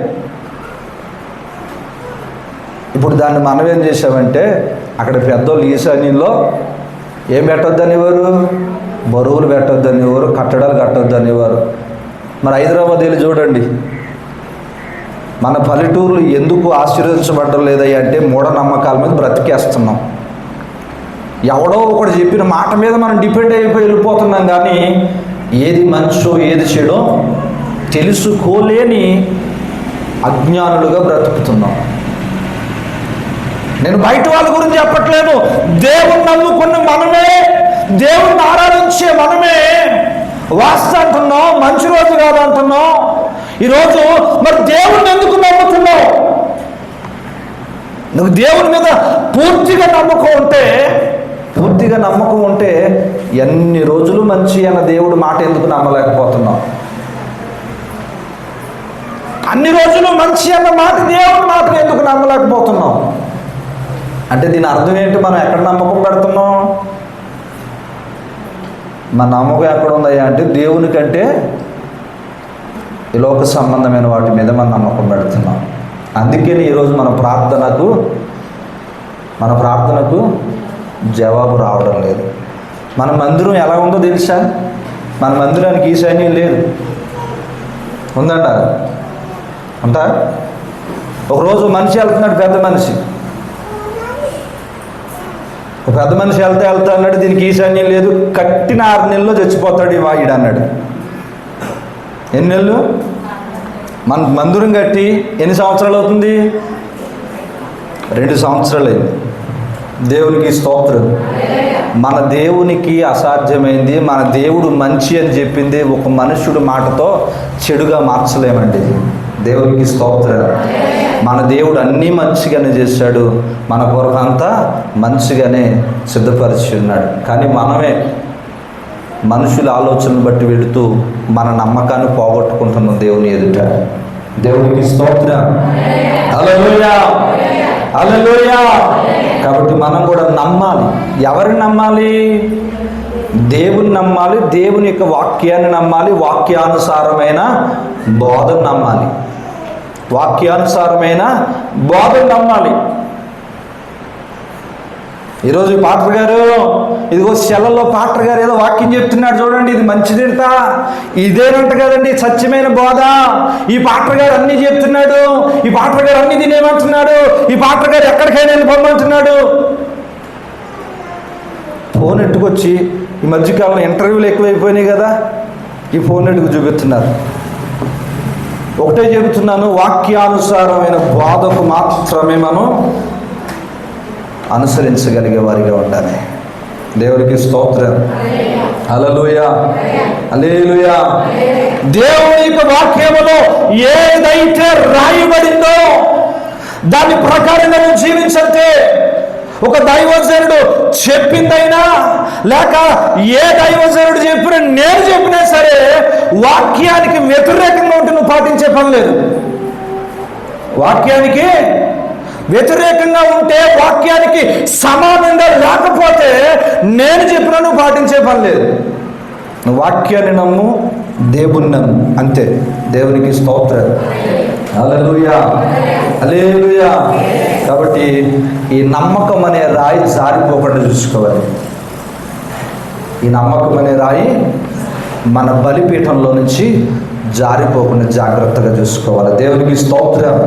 ఇప్పుడు దాన్ని మనం ఏం చేసామంటే అక్కడ పెద్దోళ్ళు ఈశాన్యంలో ఏం పెట్టొద్దనేవారు? బరువులు పెట్టొద్దనేవారు, కట్టడాలు కట్టొద్దనేవారు. మరి హైదరాబాద్ వెళ్ళి చూడండి, మన పల్లెటూర్లు ఎందుకు ఆశీర్వదించబడ్డం లేదయ్యా అంటే మూఢనమ్మకాల మీద బ్రతికేస్తున్నాం. ఎవడో ఒకటి చెప్పిన మాట మీద మనం డిపెండ్ అయిపోయి వెళ్ళిపోతున్నాం. కానీ ఏది మంచో ఏది చెడో తెలుసుకోలేని అజ్ఞానులుగా బ్రతుకుతున్నాం. నేను బయట వాళ్ళ గురించి చెప్పట్లేదు. దేవుణ్ణి నమ్ముకున్న మనమే, దేవుణ్ణి ఆరాధించే మనమే వాస్తు అంటున్నాం, మంచి రోజు కాదు అంటున్నాం. ఈరోజు మరి దేవుణ్ణి ఎందుకు నమ్ముతున్నావు? నువ్వు దేవుని మీద పూర్తిగా నమ్మకం ఉంటే ఎన్ని రోజులు మంచి అన్న దేవుడు మాట ఎందుకు నమ్మలేకపోతున్నావు? అన్ని రోజులు మంచి అన్న మాట దేవుని మాట ఎందుకు నమ్మలేకపోతున్నావు? అంటే దీని అర్థం ఏంటి? మనం ఎక్కడ నమ్మకం పెడుతున్నాం? మన నమ్మకం ఎక్కడ ఉందయ్యా అంటే దేవుని కంటే ఈ లోక సంబంధమైన వాటి మీద మనం నమ్మకం పెడుతున్నాం. అందుకని ఈరోజు మన ప్రార్థనకు జవాబు రావడం లేదు. మన మందిరం ఎలా ఉందో తెలుసా? మన మందిరానికి ఈశాన్యం లేదు. ఉందంటారు? అంటా. ఒకరోజు మనిషి వెళ్తున్నాడు, పెద్ద మనిషి. ఒక పెద్ద మనిషి వెళ్తా అన్నాడు, దీనికి ఈశాన్యం లేదు, కట్టిన 6 నెలల్లో చచ్చిపోతాడు ఈ వాయుడు అన్నాడు. ఎన్ని నెలలు? మన మందిరం కట్టి ఎన్ని సంవత్సరాలు అవుతుంది? 2 సంవత్సరాలు అయింది. దేవునికి స్తోత్రం. మన దేవునికి అసాధ్యమైంది, మన దేవుడు మంచి అని చెప్పింది ఒక మనుష్యుడు మాటతో చెడుగా మార్చలేమండి. దేవునికి స్తోత్రం. మన దేవుడు అన్నీ మంచిగానే చేశాడు, మన కొరకు అంతా మంచిగానే సిద్ధపరిచి ఉన్నాడు. కానీ మనమే మనుషుల ఆలోచనలు బట్టి వెళుతూ మన నమ్మకాన్ని పోగొట్టుకుంటున్నాం దేవుని ఎదుట. దేవునికి స్తోత్రం. హల్లెలూయా, హల్లెలూయా. కాబట్టి మనం కూడా నమ్మాలి. ఎవరిని నమ్మాలి? దేవుని నమ్మాలి, దేవుని యొక్క వాక్యాన్ని నమ్మాలి, వాక్యానుసారమైన బోధన నమ్మాలి, వాక్యానుసారమైన బోధన నమ్మాలి. ఈరోజు పాస్టర్ గారు, ఇదిగో సెలలో పాస్టర్ గారు ఏదో వాక్యం చెప్తున్నాడు చూడండి, ఇది మంచిదేంట, ఇదేనంట కదండి సత్యమైన బోధ, ఈ పాస్టర్ గారు అన్నీ చెప్తున్నాడు, ఈ పాస్టర్ గారు అన్నీ తినేమంటున్నాడు, ఈ పాస్టర్ గారు ఎక్కడికైనా వెళ్ళిపోమంటున్నాడు. ఫోన్ ఎట్టుకొచ్చి, ఈ మధ్యకాలంలో ఇంటర్వ్యూలు ఎక్కువైపోయినాయి కదా, ఈ ఫోన్ ఎట్టుకు చూపిస్తున్నారు. ఒకటే చెబుతున్నాను, వాక్యానుసారమైన బోధకు మాత్రమే మనం అనుసరించగలిగే వారిగా ఉండాలి. దేవునికి స్తోత్రం. హల్లెలూయా, హల్లెలూయా. దేవుని యొక్క వాక్యములో ఏదైతే రాయబడిందో దాని ప్రకారంగా నువ్వు జీవించంటే, ఒక దైవజనుడు చెప్పిందైనా లేక ఏ దైవజనుడు చెప్పినా నేను చెప్పినా సరే వాక్యానికి వ్యతిరేకంగా ఉంటే నువ్వు పాటించే పని లేదు. వాక్యానికి వ్యతిరేకంగా ఉంటే, వాక్యానికి సమానంగా లేకపోతే నేను చెప్పినా నువ్వు పాటించే పని లేదు. నువ్వు వాక్యాన్ని నమ్ము, దేవుని నమ్ము, అంతే. దేవునికి స్తోత్రం. హల్లెలూయా, హల్లెలూయా. కాబట్టి ఈ నమ్మకం అనే రాయి జారిపోకుండా చూసుకోవాలి. ఈ నమ్మకం అనే రాయి మన బలిపీఠంలో నుంచి జారిపోకుండా జాగ్రత్తగా చూసుకోవాలి. దేవునికి స్తోత్రం.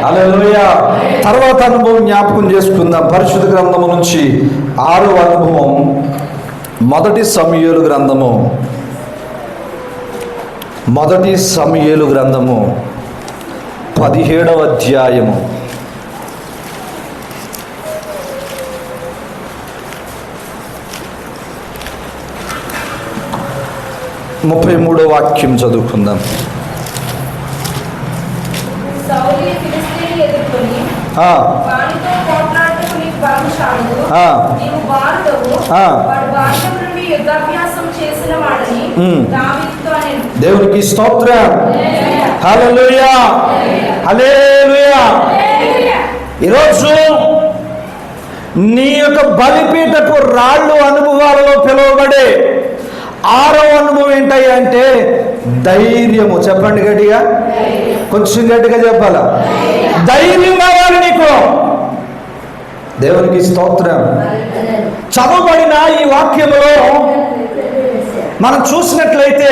హల్లెలూయా. తర్వాత అనుభవం జ్ఞాపకం చేసుకుందాం. పరిశుద్ధ గ్రంథము నుంచి 6వ అనుభవం, మొదటి సమూయేలు గ్రంథము, మొదటి సమూయేలు గ్రంథము 17వ అధ్యాయము 33వ వాక్యం చదువుకుందాం. దేవునికి స్తోత్రం. హల్లెలూయా, హల్లెలూయా. ఈరోజు నీ యొక్క బలిపీఠపు రాళ్ళు అనుభవాలలో పిలువబడే 6వ అనుభవం ఏంటయ్యా అంటే ధైర్యము. చెప్పండి గట్టిగా, కొంచెం గట్టిగా చెప్పాలా. ధైర్యం కావాలి నీకు. దేవునికి స్తోత్రం. చదవబడిన ఈ వాక్యములో మనం చూసినట్లయితే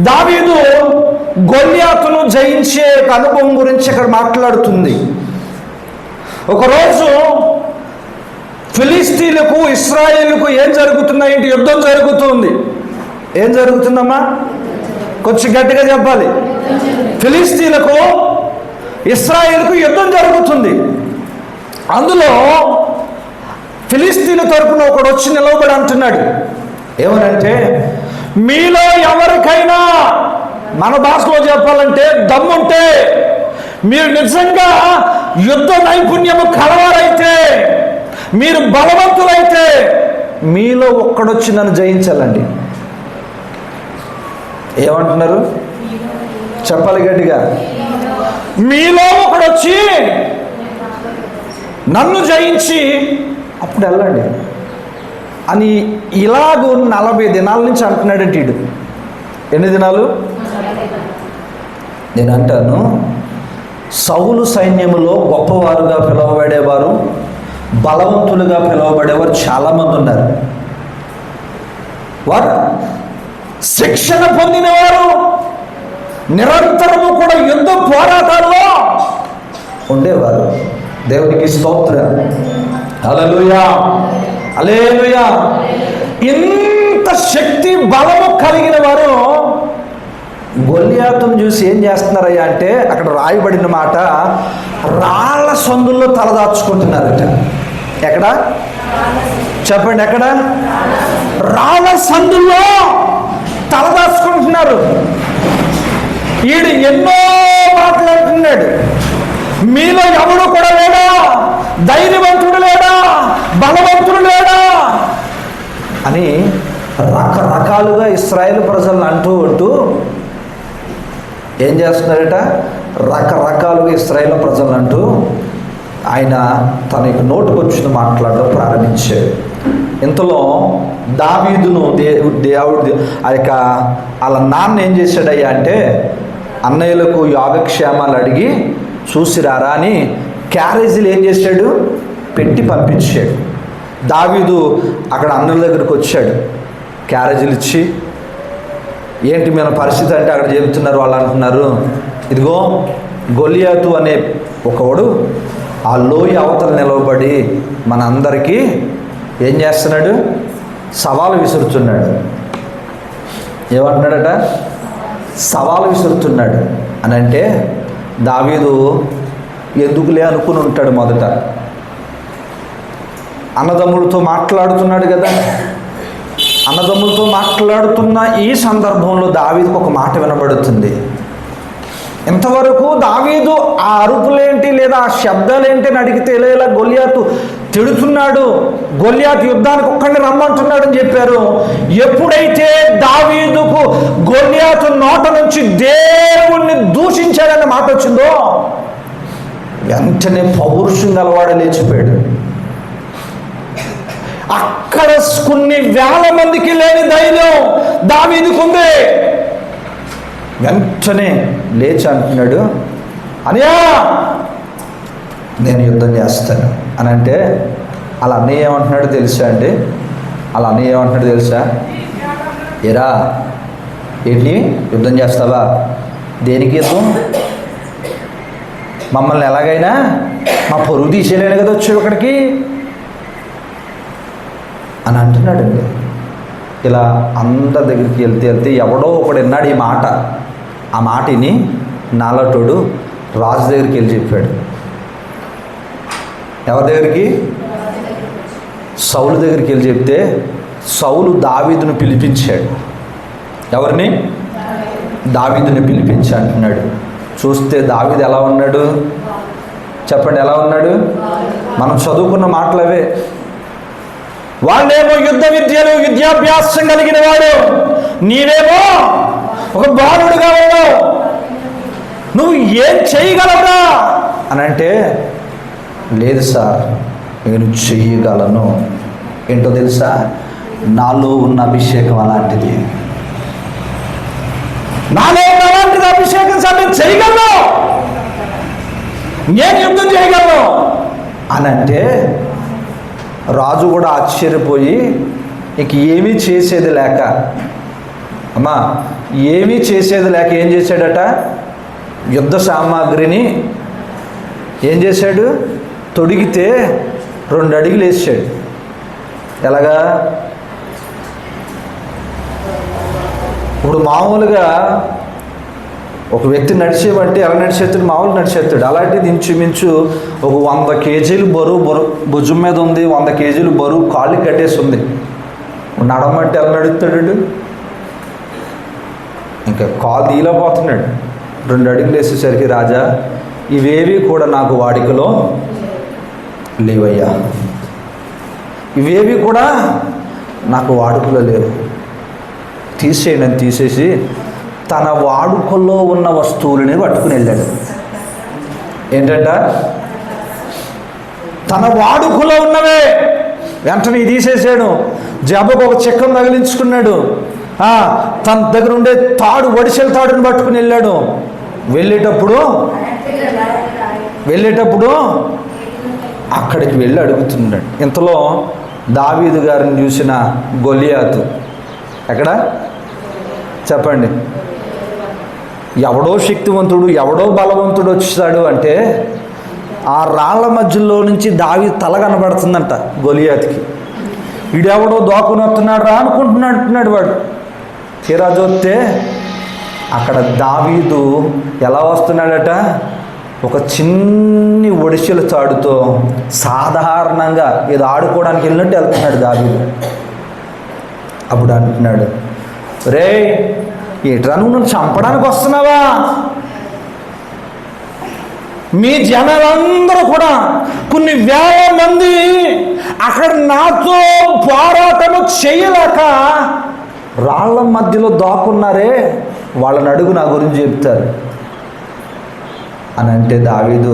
దావీదు గొల్యాతును జయించే అనుభవం గురించి ఇక్కడ మాట్లాడుతుంది. ఒకరోజు ఫిలిస్తీన్లకు ఇశ్రాయేలుకు ఏం జరుగుతున్నాయంటే యుద్ధం జరుగుతుంది. ఏం జరుగుతుందమ్మా? కొంచెం గట్టిగా చెప్పాలి. ఫిలిస్తీన్లకు ఇశ్రాయేలుకు యుద్ధం జరుగుతుంది. అందులో ఫిలిస్తీన్ తరపున ఒకడు వచ్చి నిలవబడి అంటున్నాడు. ఏమనంటే, మీలో ఎవరికైనా, మన భాషలో చెప్పాలంటే దమ్ముంటే, మీరు నిజంగా యుద్ధ నైపుణ్యము కలవారైతే, మీరు బలవంతులైతే మీలో ఒక్కడొచ్చి నన్ను జయించాలండి. ఏమంటున్నారు? చెప్పాలి గట్టిగా. మీలో ఒకడొచ్చి నన్ను జయించి అప్పుడు వెళ్ళండి అని ఇలాగూ 40 దినాల నుంచి అంటున్నాడంటే వీడు. ఎన్ని దినాలు? నేను అంటాను, సౌలు సైన్యములో గొప్పవారుగా పిలువబడేవారు, బలవంతులుగా పిలువబడేవారు చాలామంది ఉన్నారు. వారు శిక్షణ పొందినవారు, నిరంతరము కూడా యుద్ధ పోరాటాల్లో ఉండేవారు. దేవునికి స్తోత్రం. హల్లెలూయా, హల్లెలూయా. ఇంత శక్తి బలము కలిగిన వారు గొల్లియాతును చూసి ఏం చేస్తున్నారయ్యా అంటే, అక్కడ రాయబడిన మాట, రాళ్ల సందుల్లో తలదాచుకుంటున్నారట. ఎక్కడ చెప్పండి, ఎక్కడ? రాళ్ల సందుల్లో తలదాచుకుంటున్నారు. ఈడు ఎన్నో మాటలు అంటున్నాడు, మీలో ఎవడు కూడా లేడా, ధైర్యవంతుడు లేడా, బలవంతుడు లేడా అని రకరకాలుగా ఇశ్రాయేలు ప్రజలను అంటూ ఏం చేస్తున్నారట, రకరకాలుగా ఇశ్రాయేలు ప్రజలను అంటూ ఆయన తనకి నోటుకొచ్చిన మాట్లాడడం ప్రారంభించాడు. ఇంతలో దావీదును దేవుడు ఆ యొక్క వాళ్ళ నాన్న ఏం చేశాడయ్యా అంటే, అన్నయ్యలకు యోగక్షేమాలు అడిగి చూసిరారా అని క్యారేజీలు ఏం చేశాడు, పెట్టి పంపించాడు. దావీదు అక్కడ అన్నల దగ్గరికి వచ్చాడు, క్యారేజీలు ఇచ్చి, ఏంటి మన పరిస్థితి అంటే అక్కడ చెబుతున్నారు. వాళ్ళు అంటున్నారు, ఇదిగో గొల్లియాతు అనే ఒకడు ఆ లోయ అవతల నిలవబడి మన అందరికీ ఏం చేస్తున్నాడు, సవాలు విసురుతున్నాడు. ఏమంటున్నాడట, సవాలు విసురుతున్నాడు అని అంటే, దావీదు ఎందుకులే అనుకుని ఉంటాడు. మొదట అన్నదమ్ములతో మాట్లాడుతున్నాడు కదా, అన్నదమ్ములతో మాట్లాడుతున్న ఈ సందర్భంలో దావీదుకు ఒక మాట వినబడుతుంది. ఇంతవరకు దావీదు ఆ అరుపులేంటి లేదా ఆ శబ్దాలేంటి అని అడిగితే ఇలా గొల్లియాతు తిడుతున్నాడు, గొల్లియాతు యుద్ధానికి ఒక్కడిని రమ్మంటున్నాడు అని చెప్పారు. ఎప్పుడైతే దావీదుకు గొల్లియాతు నోట నుంచి దేవుణ్ణి దూషించాడన్న మాట వచ్చిందో, వెంటనే పౌరుషం గలవాడు లేచిపోయాడు. అక్కడ కొన్ని వేల మందికి లేని ధైర్యం దావీదుకుంది. వెంటనే లేచి అంటున్నాడు, అన్నయ్య నేను యుద్ధం చేస్తాను అని అంటే, అలా అన్నయ్య ఏమంటున్నాడు తెలుసా అండి, అలా అన్నయ్య ఏమంటున్నాడు తెలుసా, ఏరా ఏంటి యుద్ధం చేస్తావా, దేనికి యుద్ధం, మమ్మల్ని ఎలాగైనా మా పొరుగు తీసేయలేను కదా వచ్చావు ఇక్కడికి అని అంటున్నాడండి. ఇలా అందరి దగ్గరికి వెళ్తే ఎవడో ఒకడు విన్నాడు ఈ మాట. ఆ మాటని నాలటోడు రాజు దగ్గరికి వెళ్ళి చెప్పాడు. ఎవరి దగ్గరికి? సౌలు దగ్గరికి వెళ్ళి చెప్తే సౌలు దావీదును పిలిపించాడు. ఎవరిని? దావీదుని పిలిపించి అంటున్నాడు. చూస్తే దావీదు ఎలా ఉన్నాడు చెప్పండి, ఎలా ఉన్నాడు? మనం చదువుకున్న మాటలవే. వాళ్ళేమో యుద్ధ విద్యలు విద్యాభ్యాసం కలిగిన వాడు, నీవేమో ఒక బాలుడుగా ఉన్నావు, నువ్వు ఏం చేయగలవురా అని అంటే, లేదు సార్ నేను చెయ్యగలను. ఏంటో తెలుసా, నాలో ఉన్న అభిషేకం అలాంటిది, నాలో ఉన్న అలాంటిది అభిషేకం సార్, నేను చేయగలను, నేను యుద్ధం చేయగలను అని అంటే, రాజు కూడా ఆశ్చర్యపోయి ఇంక ఏమీ చేసేది లేక, అమ్మా ఏమీ చేసేది లేక ఏం చేశాడట, యుద్ధ సామాగ్రిని ఏం చేశాడు, తొడిగితే 2 అడుగులు వేసాడు. ఎలాగా? ఇప్పుడు మామూలుగా ఒక వ్యక్తి నడిచేవంటే ఎలా నడిచేస్తాడు, మామూలు నడిచేస్తాడు. అలాంటిది ఇంచుమించు ఒక 100 కేజీలు బరువు భుజం మీద ఉంది, 100 కేజీలు బరువు కాళ్ళు కట్టేసి ఉంది. నడమంటే ఎలా నడుస్తాడు, ఇంకా కాలు తీయలేకపోతున్నాడు. 2 అడుగులు వేసేసరికి, రాజా ఇవేవి కూడా నాకు వాడికలో లేవయ్యా, ఇవేవి కూడా నాకు వాడుకలో లేవు, తీసేయండి అని తీసేసి తన వాడుకలో ఉన్న వస్తువులని పట్టుకుని వెళ్ళాడు. ఏంటంట, తన వాడుకలో ఉన్నవే వెంటనే తీసేసాడు. జబ్బకు ఒక చెక్కను తగిలించుకున్నాడు. తన దగ్గర ఉండే తాడు, వడిసెల తాడుని పట్టుకుని వెళ్ళాడు. వెళ్ళేటప్పుడు అక్కడికి వెళ్ళి అడుగుతున్నాడు. ఇంతలో దావీదు గారిని చూసిన గొల్లియాతు, ఎక్కడ చెప్పండి, ఎవడో శక్తివంతుడు, ఎవడో బలవంతుడు వచ్చాడు అంటే ఆ రాళ్ల మధ్యలో నుంచి దావీదు తల కనబడుతుందంట గొలియాతుకి. వీడెవడో దోకుని వస్తున్నాడు రా అంటున్నాడు వాడు. తీరా చూస్తే అక్కడ దావీదు ఎలా వస్తున్నాడట, ఒక చిన్ని ఒడిసెల తాడుతో సాధారణంగా ఏదో ఆడుకోవడానికి వెళ్ళినట్టు వెళ్తున్నాడు దావీదు. అప్పుడు అంటున్నాడు, రే ఏట్రా నువ్వు నన్ను చంపడానికి వస్తున్నావా? మీ జనాలందరూ కూడా కొన్ని వేల మంది అక్కడ నాతో పోరాటము చేయలేక రాళ్ల మధ్యలో దాక్కున్నారే, వాళ్ళని అడుగు నా గురించి చెప్తారు అని అంటే దావీదు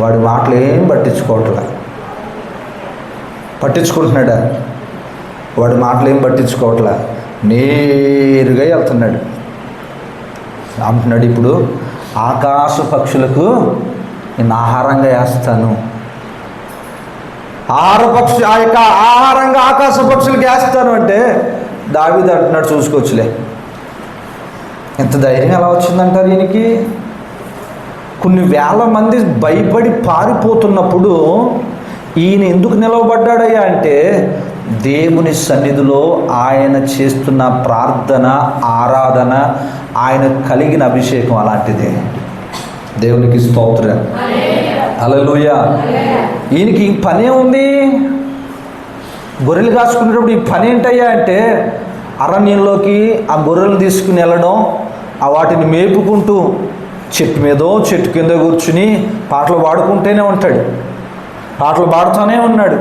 వాడి మాటలు ఏం పట్టించుకుంటున్నాడా? వాడి మాటలు ఏం పట్టించుకోవట్లా, నేరుగా వెళ్తున్నాడు. అంటున్నాడు, ఇప్పుడు ఆకాశ పక్షులకు నేను ఆహారంగా వేస్తాను. ఆహారంగా ఆకాశ పక్షులకు వేస్తాను అంటే దావీదు అంటున్నాడు, చూసుకోవచ్చులే. ఎంత ధైర్యం ఎలా వచ్చిందంటారు ఈయనకి? కొన్ని వేల మంది భయపడి పారిపోతున్నప్పుడు ఈయన ఎందుకు నిలవబడ్డాడయ్యా అంటే దేవుని సన్నిధిలో ఆయన చేస్తున్న ప్రార్థన, ఆరాధన, ఆయన కలిగిన అభిషేకం అలాంటిదే. దేవునికి స్తోత్రం, హల్లెలూయా. ఈయనకి ఈ పనే ఉంది. గొర్రెలు కాసుకునేటప్పుడు ఈ పని ఏంటయ్యా అంటే అరణ్యంలోకి ఆ గొర్రెలు తీసుకుని వెళ్ళడం, ఆ వాటిని మేపుకుంటూ చెట్టు మీదో చెట్టు కింద కూర్చుని పాటలు పాడుకుంటూనే ఉంటాడు. పాటలు పాడుతూనే ఉన్నాడు,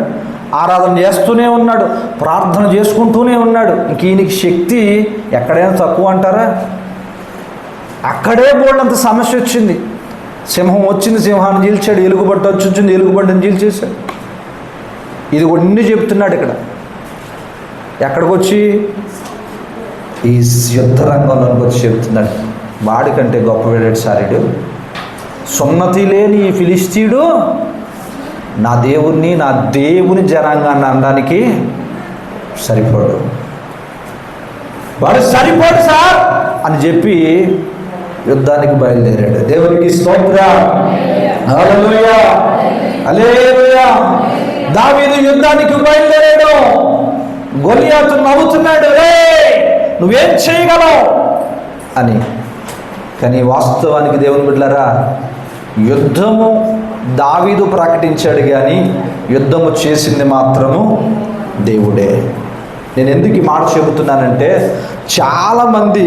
ఆరాధన చేస్తూనే ఉన్నాడు, ప్రార్థన చేసుకుంటూనే ఉన్నాడు. ఇంక ఈయనకి శక్తి ఎక్కడైనా తక్కువ అంటారా? అక్కడే బోల్డంత సమస్య వచ్చింది. సింహం వచ్చింది, సింహాన్ని చీల్చాడు. ఎలుగుబంటి వచ్చింది, ఎలుగుబంటిని చీల్చేశాడు. ఇది కొన్ని చెప్తున్నాడు ఇక్కడ. ఎక్కడికి వచ్చి ఈ యుద్ధ రంగంలోకి వచ్చి చెప్తున్నాడు. వాడికంటే గొప్ప వేడాడు సారీడు. సున్నతి లేని ఈ ఫిలిస్తీయుడు నా దేవుని జనాంగాన్ని అనడానికి సరిపోడు, వాడు సరిపోడు సార్ అని చెప్పి యుద్ధానికి బయలుదేరాడు. దేవునికి స్తోత్రం, హల్లెలూయా, హల్లెలూయా. దావీదు యుద్ధానికి బయలుదేరాడు. గొలియాతు నవ్వుతున్నాడు, రే నువ్వేం చేయగలవు అని. కానీ వాస్తవానికి దేవుని బిడ్డలారా, యుద్ధము దావీదు ప్రకటించాడు కానీ యుద్ధము చేసింది మాత్రము దేవుడే. నేను ఎందుకు ఈ మాట చెబుతున్నానంటే చాలామంది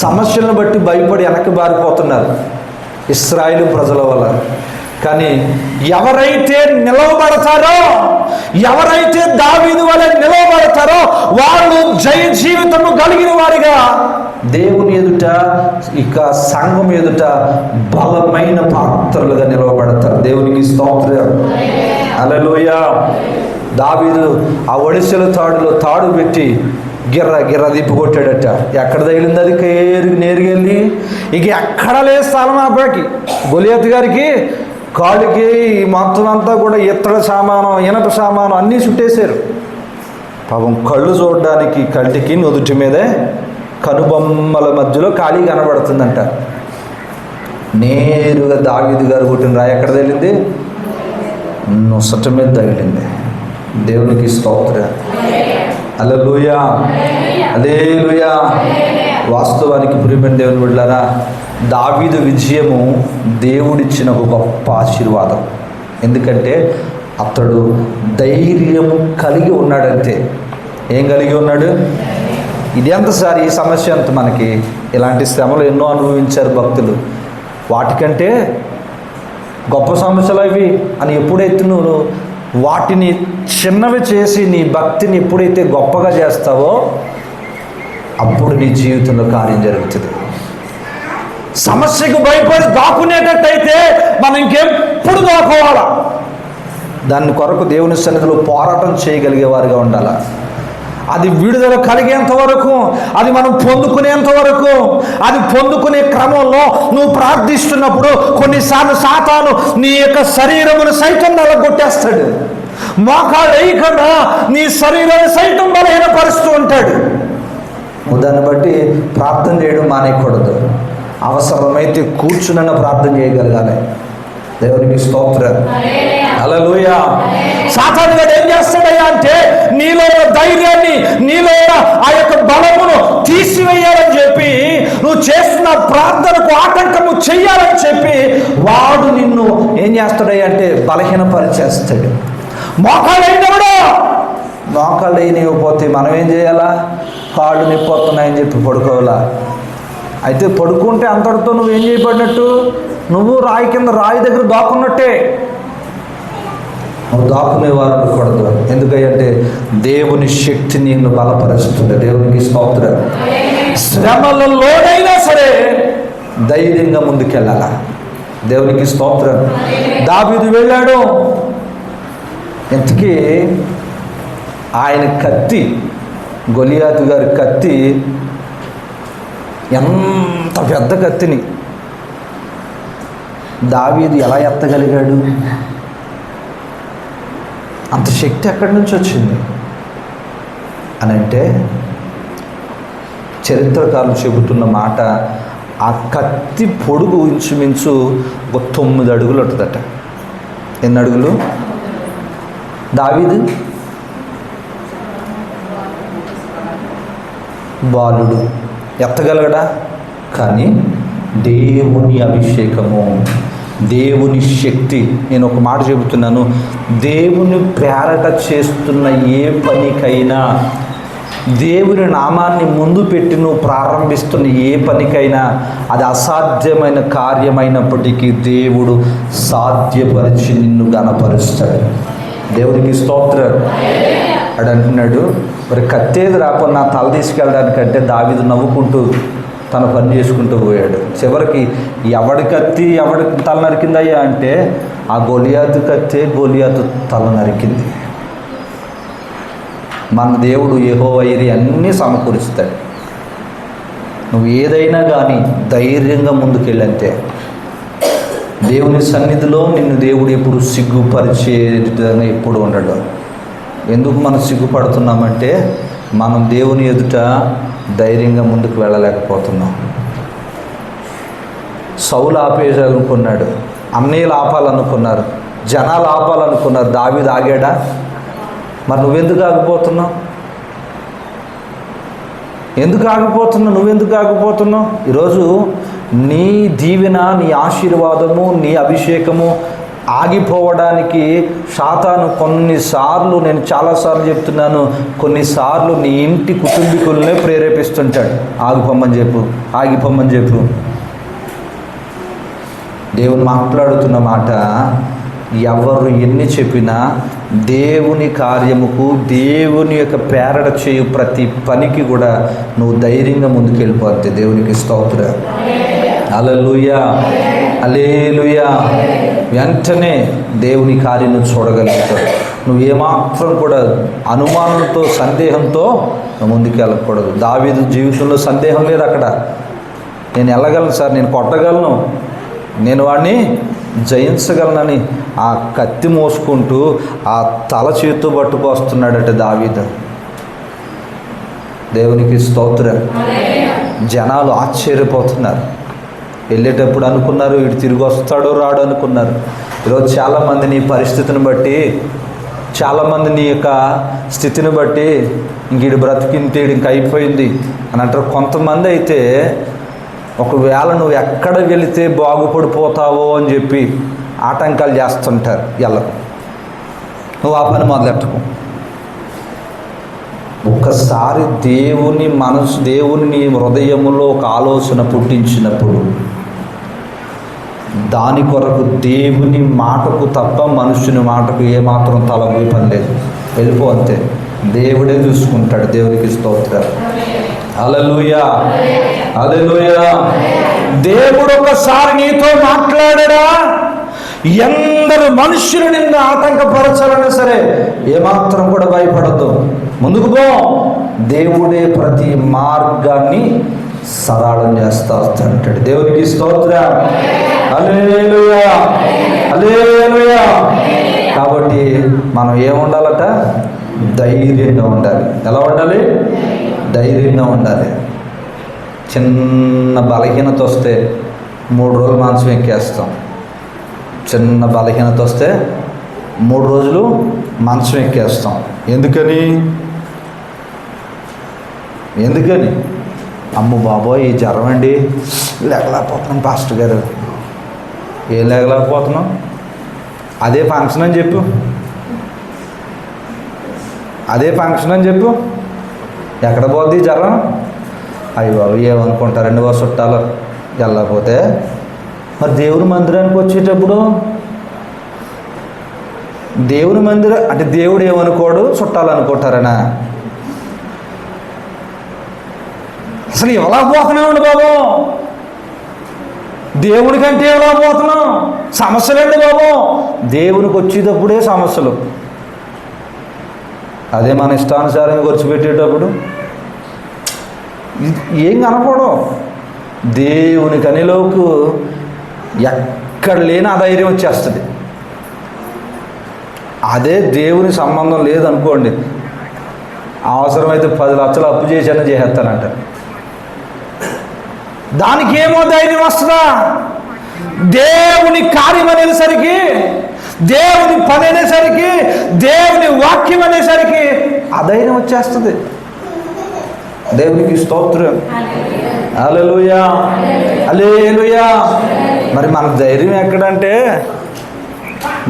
సమస్యలను బట్టి భయపడి వెనక్కి బారిపోతున్నారు ఇశ్రాయేలు ప్రజల వల్ల. కానీ ఎవరైతే నిలవబడతారో, ఎవరైతే దావీదు వలె నిలవబడతారో వాళ్ళు జయ జీవితము కలిగిన వారిగా దేవుని ఎదుట, ఇక సంఘం ఎదుట బలమైన పాత్రలుగా నిలవబడతారు. దేవునికి స్తోత్రం, హల్లెలూయా. దావీదు ఆ ఒడిసెల తాడు పెట్టి గిర్ర తిప్పి కొట్టాడట. ఎక్కడ తగిలింది అది? నేరుగెళ్ళి ఇక ఎక్కడ లేదు స్థలం అబ్బాయికి. గొలియాతు గారికి కాళ్ళకి మొత్తం అంతా కూడా ఇత్తడి సామానం, ఇనప సామానం అన్నీ చుట్టేశారు. పాపం కళ్ళు చూడడానికి కంటికి నుదుటి మీదే కనుబొమ్మల మధ్యలో ఖాళీ కనబడుతుందంట. నేరుగా దావీదు గారు కొట్టిన రాయి ఎక్కడ తగిలింది? నొసట మీద తగిలింది. దేవునికి స్తోత్రం, హల్లెలూయా, హల్లెలూయా. వాస్తవానికి ప్రియమైన దేవుని బిడ్డలారా, దావీదు విజయము దేవుడిచ్చిన ఒక గొప్ప ఆశీర్వాదం. ఎందుకంటే అతడు ధైర్యము కలిగి ఉన్నాడంతే. ఏం కలిగి ఉన్నాడు? ఇది ఎంతసారి ఈ సమస్య అంత మనకి ఇలాంటి శ్రమలు ఎన్నో అనుభవించారు భక్తులు. వాటికంటే గొప్ప సమస్యలు అవి అని ఎప్పుడైతే నువ్వు వాటిని చిన్నవి చేసి నీ భక్తిని ఎప్పుడైతే గొప్పగా చేస్తావో అప్పుడు నీ జీవితంలో కార్యం జరుగుతుంది. సమస్యకు భయపడి దాక్కునేటట్టయితే మనం ఇంకెప్పుడు దాక్కోవాలా? దాని కొరకు దేవుని సన్నిధిలో పోరాటం చేయగలిగేవారుగా ఉండాలా. అది విడుదల కలిగేంత వరకు, అది మనం పొందుకునేంత వరకు, అది పొందుకునే క్రమంలో నువ్వు ప్రార్థిస్తున్నప్పుడు కొన్నిసార్లు సాతాను నీ యొక్క శరీరమును సైతం నలగొట్టేస్తాడు. మోకాళ్ళు వేయకుండా నీ శరీరాన్ని సైతం బలహీనపరుస్తూ ఉంటాడు. దాన్ని బట్టి ప్రార్థన చేయడం మానేయకూడదు. అవసరమైతే కూర్చునన్న ప్రార్థన చేయగలగాలి. దేవునికి స్తోత్రం. హల్లెలూయా. సాతాను గాడు ఏం చేస్తాడయ్యా అంటే నీలో ధైర్యాన్ని, నీలో ఆ యొక్క బలమును తీసివేయాలని చెప్పి, నువ్వు చేస్తున్న ప్రార్థనకు ఆటంకము చెయ్యాలని చెప్పి వాడు నిన్ను ఏం చేస్తాడయ్యా అంటే బలహీనపరిచేస్తాడు. మోకాళ్ళు అయినప్పుడు మోకాళ్ళు అయినకపోతే మనం ఏం చేయాలా? కాళ్ళు నొప్పొస్తున్నాయని చెప్పి పడుకోవాలా? అయితే పడుకుంటే అంతటితో నువ్వేం చేయబడినట్టు? నువ్వు రాయి కింద, రాయి దగ్గర దాక్కున్నట్టే. నువ్వు దాక్కునేవారు అనకూడదు. ఎందుకంటే దేవుని శక్తి నిన్ను బలపరుస్తుంది. దేవునికి స్తోత్రం. శ్రమలలోనైనా సరే ధైర్యంగా ముందుకెళ్ళాలా. దేవునికి స్తోత్రం. దావీదు వెళ్ళాడు. ఇంతకీ ఆయన కత్తి, గొలియాతు గారి కత్తి, ఎంత పెద్ద కత్తిని దావీదు ఎలా ఎత్తగలిగాడు? అంత శక్తి ఎక్కడి నుంచి వచ్చింది అని అంటే చరిత్రకారులు చెబుతున్న మాట, ఆ కత్తి పొడుగు ఇంచుమించు ఒక 9 అడుగులు ఉంటుందట. ఎన్ని అడుగులు? దావీదు బాలుడు, ఎత్తగలగడా? కానీ దేవుని అభిషేకము, దేవుని శక్తి. నేను ఒక మాట చెబుతున్నాను, దేవుని ప్రేరట చేస్తున్న ఏ పనికైనా, దేవుని నామాన్ని ముందు పెట్టి నువ్వు ప్రారంభిస్తున్న ఏ పనికైనా అది అసాధ్యమైన కార్యమైనప్పటికీ దేవుడు సాధ్యపరిచి నిన్ను గణపరుస్తాడు. దేవునికి స్తోత్రం. అడు అంటున్నాడు, మరి కత్తేది రాకుండా నా తల తీసుకెళ్ళడానికంటే దావీదు నవ్వుకుంటూ తన పని చేసుకుంటూ పోయాడు. చివరికి ఎవడి కత్తి ఎవడి తల నరికిందయ్యా అంటే ఆ గొలియాతు కత్తే గొలియాతు తల నరికింది. మన దేవుడు యెహోవా ఇరి అన్నీ సమకూరుస్తాడు. నువ్వు ఏదైనా కానీ ధైర్యంగా ముందుకెళ్ళంతే. దేవుని సన్నిధిలో నిన్ను దేవుడు ఎప్పుడు సిగ్గుపరిచే విధంగా ఎప్పుడు ఉండడు. ఎందుకు మనం సిగ్గుపడుతున్నామంటే మనం దేవుని ఎదుట ధైర్యంగా ముందుకు వెళ్ళలేకపోతున్నాం. సౌలు ఆపేయాలనుకున్నాడు, అన్నయ్యలు ఆపాలనుకున్నారు, జనాలు ఆపాలనుకున్నారు. దావీదు ఆగాడా? మరి నువ్వెందుకు ఆగిపోతున్నావు? నువ్వెందుకు ఆగిపోతున్నావు? ఈరోజు నీ దీవెన, నీ ఆశీర్వాదము, నీ అభిషేకము ఆగిపోవడానికి సాతాను కొన్నిసార్లు, నేను చాలాసార్లు చెప్తున్నాను, కొన్నిసార్లు నీ ఇంటి కుటుంబీకులనే ప్రేరేపిస్తుంటాడు. ఆగిపోమ్మని చెప్పు. దేవుని మాట్లాడుతున్న మాట, ఎవరు ఎన్ని చెప్పినా దేవుని కార్యముకు, దేవుని యొక్క ప్రేరణ చేయు ప్రతి పనికి కూడా నువ్వు ధైర్యంగా ముందుకెళ్ళిపోతే. దేవునికి స్తోత్రం. హల్లెలూయా, హల్లెలూయా. వెంటనే దేవుని కార్యం చూడగలుగుతావు. నువ్వు ఏమాత్రం కూడా అనుమానంతో, సందేహంతో ముందుకు వెళ్ళకూడదు. దావీదు జీవితంలో సందేహం లేదు. అక్కడ నేను వెళ్ళగలను సార్, నేను కొట్టగలను, నేను వాడిని జయించగలనని ఆ కత్తి మోసుకుంటూ ఆ తల చేతు పట్టుకు వస్తున్నాడట దావీదు. దేవునికి స్తోత్రం. జనాలు ఆశ్చర్యపోతున్నారు. వెళ్ళేటప్పుడు అనుకున్నారు వీడు తిరిగి వస్తాడో రాడు అనుకున్నారు. ఈరోజు చాలామంది నీ పరిస్థితిని బట్టి, చాలామంది నీ యొక్క స్థితిని బట్టి ఇంక బ్రతికింతే ఇంక అయిపోయింది అని అంటారు. కొంతమంది అయితే ఒకవేళ నువ్వు ఎక్కడ వెళితే బాగుపడిపోతావో అని చెప్పి ఆటంకాలు చేస్తుంటారు. వెళ్ళకు, నువ్వు ఆ పని మొదలెట్టకు. ఒక్కసారి దేవుని మనసు, దేవుని నీ హృదయంలో ఒక ఆలోచన పుట్టించినప్పుడు దాని కొరకు దేవుని మాటకు తప్ప మనుషుని మాటకు ఏమాత్రం తలపోయి పని లేదు. వెళ్ళిపో అంతే, దేవుడే చూసుకుంటాడు. దేవునికి స్తోత్రం. హల్లెలూయా, హల్లెలూయా. దేవుడు ఒకసారి నీతో మాట్లాడడా, ఎందరు మనుషులు నిన్ను ఆటంకపరచాలన్నా సరే ఏమాత్రం కూడా భయపడద్దు, ముందుకు పో. దేవుడే ప్రతి మార్గాన్ని సరళం చేస్తా వస్తాడు. దేవునికి స్తోత్రం. హల్లెలూయా, హల్లెలూయా. కాబట్టి మనం ఏముండాలట? ధైర్యంగా ఉండాలి. ఎలా ఉండాలి? ధైర్యంగా ఉండాలి. చిన్న బలహీనత వస్తే 3 రోజులు మాంసం ఎక్కేస్తాం. చిన్న బలహీనత వస్తే 3 రోజులు మంచం ఎక్కేస్తాం. ఎందుకని అమ్మ బాబోయ్ ఈ జ్వరం అండి, లేకలేకపోతున్నాం పాస్టర్ గారు. ఏం లేకలేకపోతున్నాం? అదే ఫంక్షన్ అని చెప్పు, ఎక్కడ పోద్ది జ్వరం? అయ్యి బాబు ఏమనుకుంటారండి వారు చుట్టాలు వెళ్ళకపోతే. మరి దేవుని మందిరానికి వచ్చేటప్పుడు దేవుని మందిరం అంటే దేవుడు ఏమనుకోడు, చుట్టాలు అనుకుంటారనా? అసలు ఎలా పోతున్నామండి బాబు? దేవునికంటే ఎలా పోతున్నాం? సమస్యలండి బాబు. దేవునికి వచ్చేటప్పుడే సమస్యలు. అదే మన ఇష్టానుసారంగా ఖర్చుపెట్టేటప్పుడు ఏం కనపడవు. దేవుని కనిలోకి ఎక్కడ లేని అధైర్యం వచ్చేస్తుంది. అదే దేవుని సంబంధం లేదనుకోండి, అవసరమైతే 10 లక్షలు అప్పు చేశానని చేసేస్తానంట. దానికి ఏమో ధైర్యం వస్తుందా? దేవుని కార్యం అనేసరికి, దేవుని పని అనేసరికి, దేవుని వాక్యం అనేసరికి అధైర్యం వచ్చేస్తుంది. దేవునికి స్తోత్రం. హల్లెలూయా, హల్లెలూయా. మరి మన ధైర్యం ఎక్కడంటే,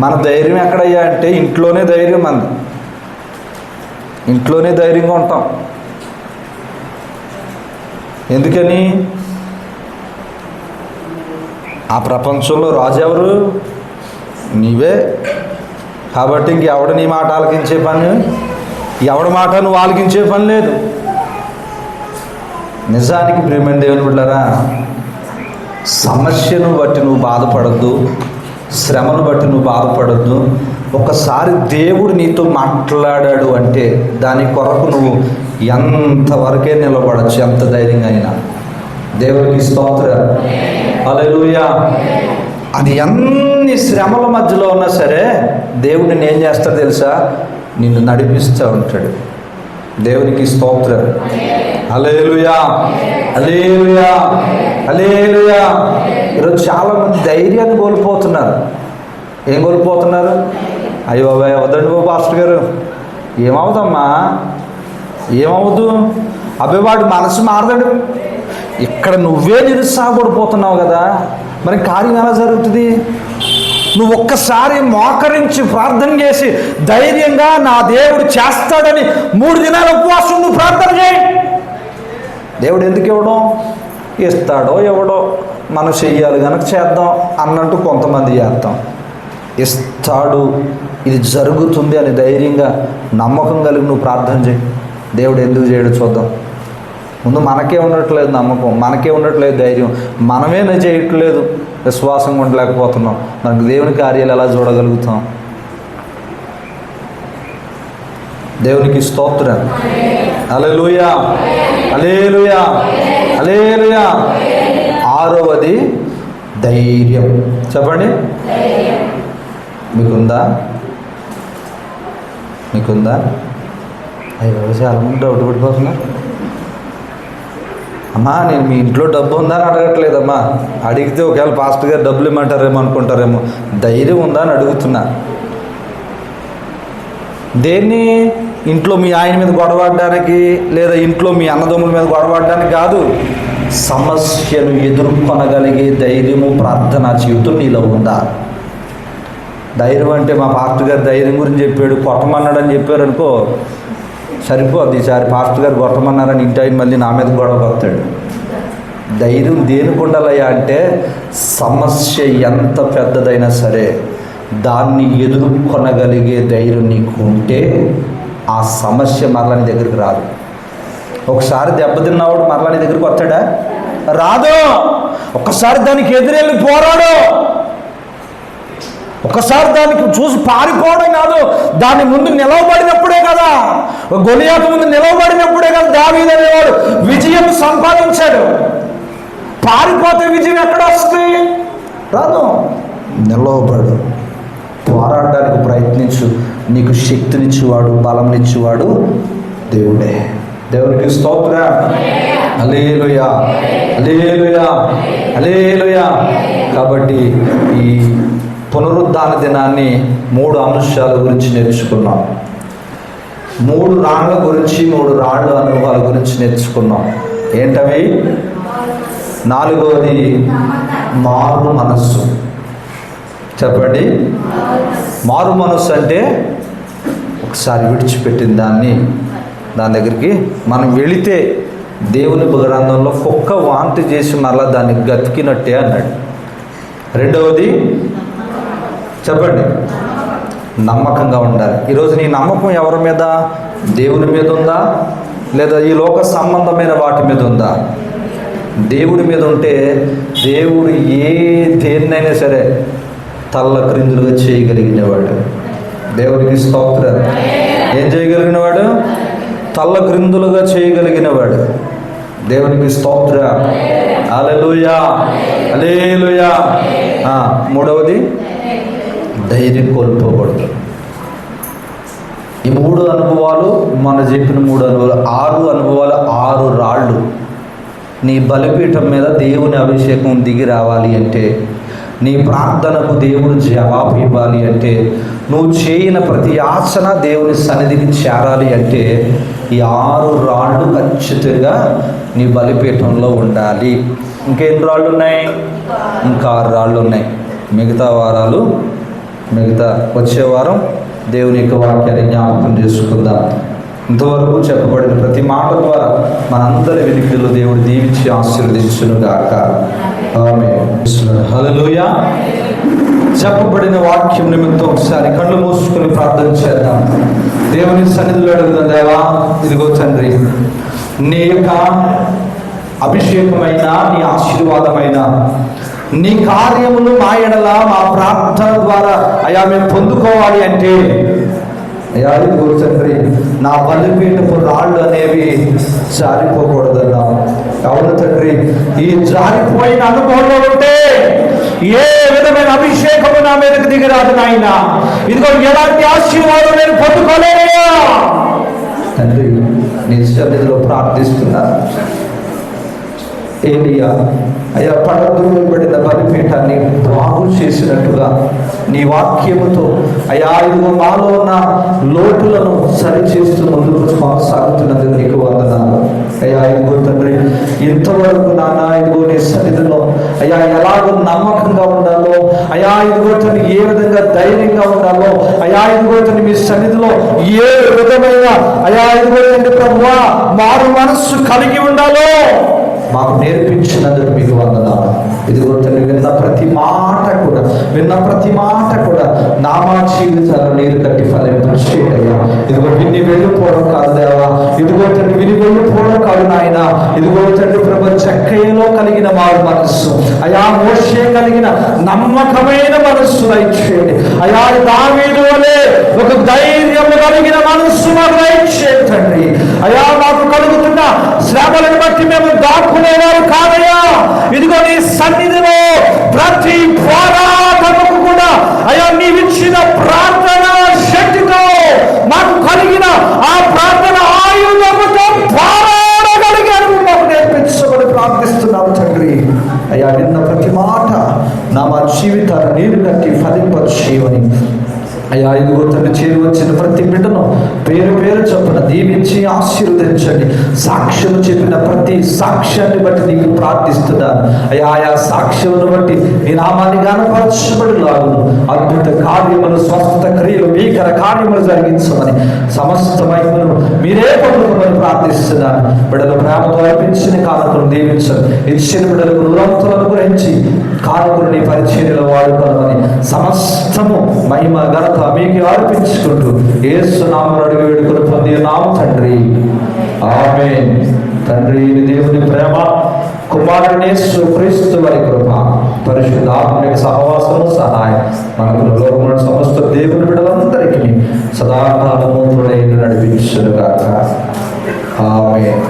మన ధైర్యం ఎక్కడయ్యా అంటే ఇంట్లోనే ధైర్యం. మనది ఇంట్లోనే ధైర్యంగా ఉంటాం. ఎందుకని? ఆ ప్రపంచంలో రాజు ఎవరు? నీవే. కాబట్టి ఇంకెవడు నీ మాట ఆలకించే పని, ఎవడి మాట నువ్వు ఆలకించే పని లేదు. నిజానికి ప్రియమైన దేవుని బిడ్డలారా, సమస్యను బట్టి నువ్వు బాధపడద్దు, శ్రమను బట్టి నువ్వు బాధపడద్దు. ఒకసారి దేవుడు నీతో మాట్లాడాడు అంటే దాని కొరకు నువ్వు ఎంతవరకే నిలబడచ్చు, ఎంత ధైర్యంగా అయినా. దేవునికి స్తోత్రం. హల్లెలూయా. అది ఎన్ని శ్రమల మధ్యలో ఉన్నా సరే దేవుడు నిన్ను ఏం చేస్తాడో తెలుసా? నిన్ను నడిపిస్తూ ఉంటాడు. దేవునికి స్తోత్రం. హల్లెలూయా, హల్లెలూయా, హల్లెలూయా. ఈరోజు చాలామంది ధైర్యాన్ని కోల్పోతున్నారు. ఏం కోల్పోతున్నారు? అయ్యో బాబాయ్ వద్దండి బాబు పాస్టర్ గారు, ఏమవుదమ్మా, ఏమవుద్దు? అబ్బాయి వాడు మనసు మారదాడు. ఇక్కడ నువ్వే నిరుత్సాహపడిపోతున్నావు కదా, మరి కార్యం ఎలా జరుగుతుంది? నువ్వు ఒక్కసారి మోకరించి ప్రార్థన చేసి ధైర్యంగా నా దేవుడు చేస్తాడని 3 దినాల ఉపవాసం నువ్వు ప్రార్థన చేయి. దేవుడు ఎందుకు ఇవ్వడం? ఇస్తాడో ఇవ్వడో, మనం చెయ్యాలి కనుక చేద్దాం అన్నట్టు కొంతమంది చేస్తాం. ఇస్తాడు, ఇది జరుగుతుంది అని ధైర్యంగా నమ్మకం కలిగి నువ్వు ప్రార్థన చేయి. దేవుడు ఎందుకు చేయడు చూద్దాం. ముందు మనకే ఉండట్లేదు నమ్మకం, మనకే ఉండట్లేదు ధైర్యం, మనమే చేయట్లేదు, విశ్వాసంగా ఉండలేకపోతున్నాం. మనకు దేవుని కార్యాలు ఎలా చూడగలుగుతాం? దేవునికి స్తోత్రం. హల్లెలూయా, హల్లెలూయా, హల్లెలూయా. 6వది ధైర్యం. చెప్పండి, మీకుందా? అయ్యో చాలామంది డౌట్ పడిపోతున్నారు. అమ్మా నేను మీ ఇంట్లో డబ్బు ఉందా అని అడగట్లేదమ్మా. అడిగితే ఒకవేళ పాస్టర్ గారు డబ్బులు ఇమ్మంటారేమో అనుకుంటారేమో. ధైర్యం ఉందా అని అడుగుతున్నా. దేన్ని? ఇంట్లో మీ ఆయన మీద గొడవడడానికి, లేదా ఇంట్లో మీ అన్నదమ్ముల మీద గొడవడడానికి కాదు. సమస్యను ఎదుర్కొనగలిగే ధైర్యము, ప్రార్థనా జీవితం నీలో ఉందా? ధైర్యం అంటే మా పాస్టర్ గారు ధైర్యం గురించి చెప్పాడు, కొట్టమన్నాడని చెప్పారు అనుకో, సరిపోద్ది. ఈసారి పాస్టర్ గారు కొట్టమన్నారని ఇంటి ఆయన మళ్ళీ నా మీద గొడవ వస్తాడు. ధైర్యం దేనికి ఉండాలయ్యా అంటే, సమస్య ఎంత పెద్దదైనా సరే దాన్ని ఎదుర్కొనగలిగే ధైర్యం నీకు ఉంటే ఆ సమస్య మరలా నీ దగ్గరికి రాదు. ఒకసారి దెబ్బతిన్నవాడు మరలా నీ దగ్గరికి వస్తాడా? రాదు. ఒక్కసారి దానికి ఎదురెళ్ళి పోరాడు. ఒకసారి దానికి చూసి పారిపోవడం కాదు, దాని ముందు నిలవబడినప్పుడే కదా, గొలియాతు ముందు నిలవబడినప్పుడే కదా దావీదు అనేవాడు విజయం సంపాదించాడు. పారిపోతే విజయం ఎక్కడ వస్తుంది? రాదు. నిలవబడు, పోరాడడానికి ప్రయత్నించు. నీకు శక్తినిచ్చేవాడు, బలంనిచ్చేవాడు దేవుడే. దేవునికి స్తోత్రం. హల్లెలూయా, హల్లెలూయా, హల్లెలూయా. కాబట్టి ఈ పునరుద్ధాన దినాన్ని 3 అంశాల గురించి నేర్చుకున్నాం. 3 రాళ్ళ గురించి, 3 రాళ్ళ అనుభవాల గురించి నేర్చుకున్నాం. ఏంటవి? 4వది మారు మనస్సు. చెప్పండి. మారు మనస్సు అంటే ఒకసారి విడిచిపెట్టిన దాని దగ్గరికి మనం వెళితే దేవుని గ్రంథంలో కుక్క వాంతి చేసి మరలా దాన్ని గతికినట్టే అన్నాడు. 2వది చెప్పండి, నమ్మకంగా ఉండాలి. ఈరోజు నీ నమ్మకం ఎవరి మీద? దేవుని మీద ఉందా, లేదా ఈ లోక సంబంధమైన వాటి మీద ఉందా? దేవుడి మీద ఉంటే దేవుడు దేన్నైనా సరే తల్ల క్రిందులుగా చేయగలిగినవాడు. దేవుడికి స్తోత్రం. ఏం చేయగలిగినవాడు? తల్ల క్రిందులుగా చేయగలిగినవాడు. దేవునికి స్తోత్రం. హల్లెలూయా, హల్లెలూయా. 3వది ధైర్యం కోల్పోకూడదు. ఈ 3 అనుభవాలు, మన చెప్పిన 3 అనుభవాలు, 6 అనుభవాలు, 6 రాళ్ళు. నీ బలిపీఠం మీద దేవుని అభిషేకం దిగి రావాలి అంటే, నీ ప్రార్థనకు దేవుడు జవాబు ఇవ్వాలి అంటే, నువ్వు చేయని ప్రతి యాచన దేవుని సన్నిధికి చేరాలి అంటే, ఈ 6 రాళ్ళు ఖచ్చితంగా నీ బలిపీఠంలో ఉండాలి. ఇంకెన్ని రాళ్ళు ఉన్నాయి? ఇంకా 6 రాళ్ళు ఉన్నాయి. మిగతా వచ్చే వారం దేవుని యొక్క వాక్యాన్ని జ్ఞాపకం చేసుకుందాం. ఇంతవరకు చెప్పబడిన ప్రతి మాట ద్వారా మనందరి వెనుకల్లో దేవుడు దీవించి ఆశీర్వదించునుగాక. ఆమేన్. హల్లెలూయా. చెప్పబడిన వాక్యం నిమిత్తం ఒకసారి కళ్ళు మూసుకుని ప్రార్థన చేద్దాం. దేవుని సన్నిధిలో అడుగుదాం. దేవా, ఇదిగో తండ్రి, నీ యొక్క అభిషేకమైన, నీ ఆశీర్వాదమైన, నీ కార్యములు మా ఎడల, మా ప్రార్థన ద్వారా అయా మేము పొందుకోవాలి అంటే, అయ్యా ఇదిగో తండ్రి, నా బలిపీఠపు రాళ్ళు అనేవి జారిపోకూడదన్నా. అవును తండ్రి, ఈ జారిపోయిన అనుభవంలో ఉంటే ఏ విధమైన అభిషేకము నా మీదకి దిగిరాదు నాయన. ఇదిగో ఎలాంటి ఆశీర్వాదం నేను పొందుకోలేనయ్యా. తండ్రి, నీ సన్నిధిలో ప్రార్థిస్తున్నా. ఏలియా అయ్యా పడద్రోయబడిన బలిపీఠాన్ని బాగు చేసినట్టుగా నీ వాక్యముతో అయ్యా ఇదిగో మాలో ఉన్న లోటులను సరిచేస్తూ ముందుకు కొనసాగుతున్నందుకు నీకు వందనాలు. అయ్యా ఇదిగో తండ్రి, ఇంతవరకు నాన్న ఇదిగో నీ సన్నిధిలో అయ్యా ఎలాగో నమ్మకంగా ఉండాలో, అయ్యా ఇదిగో తండ్రి ఏ విధంగా ధైర్యంగా ఉండాలో, అయ్యా ఇదిగో తండ్రి మీ సన్నిధిలో ఏ విధమైన అయ్యా ఇదిగో తండ్రి ప్రభువా మారు మనస్సు కలిగి ఉండాలో మాకు నేర్పించినందుకు మీకు వందనాలు. ఇదిగో తండ్రి, విన్న ప్రతి మాట కూడా నా మా జీవితాల్లో నీరు కట్టి ఫలింపచేయయ్యా. ఇదిగో విని వెళ్ళిపోవడం కాదు దేవా, ఇదిగో తండ్రి విని వెళ్ళిపోవడం కాదు నాయన. ఇదిగో తండ్రి ప్రభు, చక్కయలో కలిగిన మారు మనస్సు, అయా మోషే కలిగిన నమ్మకమైన మనస్సు దయచేయండి. అయా దావీదు వలె ఒక ధైర్యం కలిగిన మనస్సు మాకు దయచేయండి తండ్రి. అయా మాకు కలుగుతున్న శ్రమలను బట్టి మేము దాక్కునేవారు కాదయ్యా. ఇదిగో నీ సన్నిధిలో ప్రతి పోరాటముకు కూడా అయా నీవిచ్చిన ప్రార్థన శక్తితో మాకు కలిగిన ఆ ప్రార్థన ఆయుధముతో పోరాడగలిగే అనుభవం నేర్పించమని ప్రార్థిస్తున్నాము తండ్రి. అయా విన్న ప్రతి మాట నా మా జీవితాన్ని నీరు కట్టి ఫలింపచేయమని అయ్యా ఇదిగో తండ్రి చేరి వచ్చిన ప్రతి బిడ్డను పేరు చొప్పున దీవించి ఆశీర్వదించండి. సాక్ష్యం చెప్పిన ప్రతి సాక్ష్యాన్ని బట్టి నీకు ప్రార్థిస్తున్నాను. అయ్యా ఆయా సాక్ష్యమును బట్టి నీ నామాన్ని గణపరచబడిలాగును అద్భుత కార్యములు, స్వస్థ క్రియలు, భీకర కార్యములు జరిగించమని సమస్త మహిమను మీరే పొందుకోమని ప్రార్థిస్తున్నాను. బిడ్డలు ప్రేమతో అర్పించిన కానుకలు దీవించండి. ఇచ్చిన బిడ్డలకు నూరంతులను గురించి కానుకలు నీ పరిచర్యలో వాడుకోవాలని సమస్తము మహిమ ఘనత మీకు అర్పించుకుంటూ యేసు నామములో అడిగి వేడుకొని పొందినాము తండ్రి. ఆమేన్. తండ్రి దేవుని ప్రేమ, కుమారుని యేసు క్రీస్తు వారి కృప, పరిశుద్ధ ఆత్మ సహవాసము, సహాయం మనకు లోకమున సమస్త దేవుని బిడ్డలందరికీ సదాకాలము తోడై నడిపించును గాక. ఆమేన్.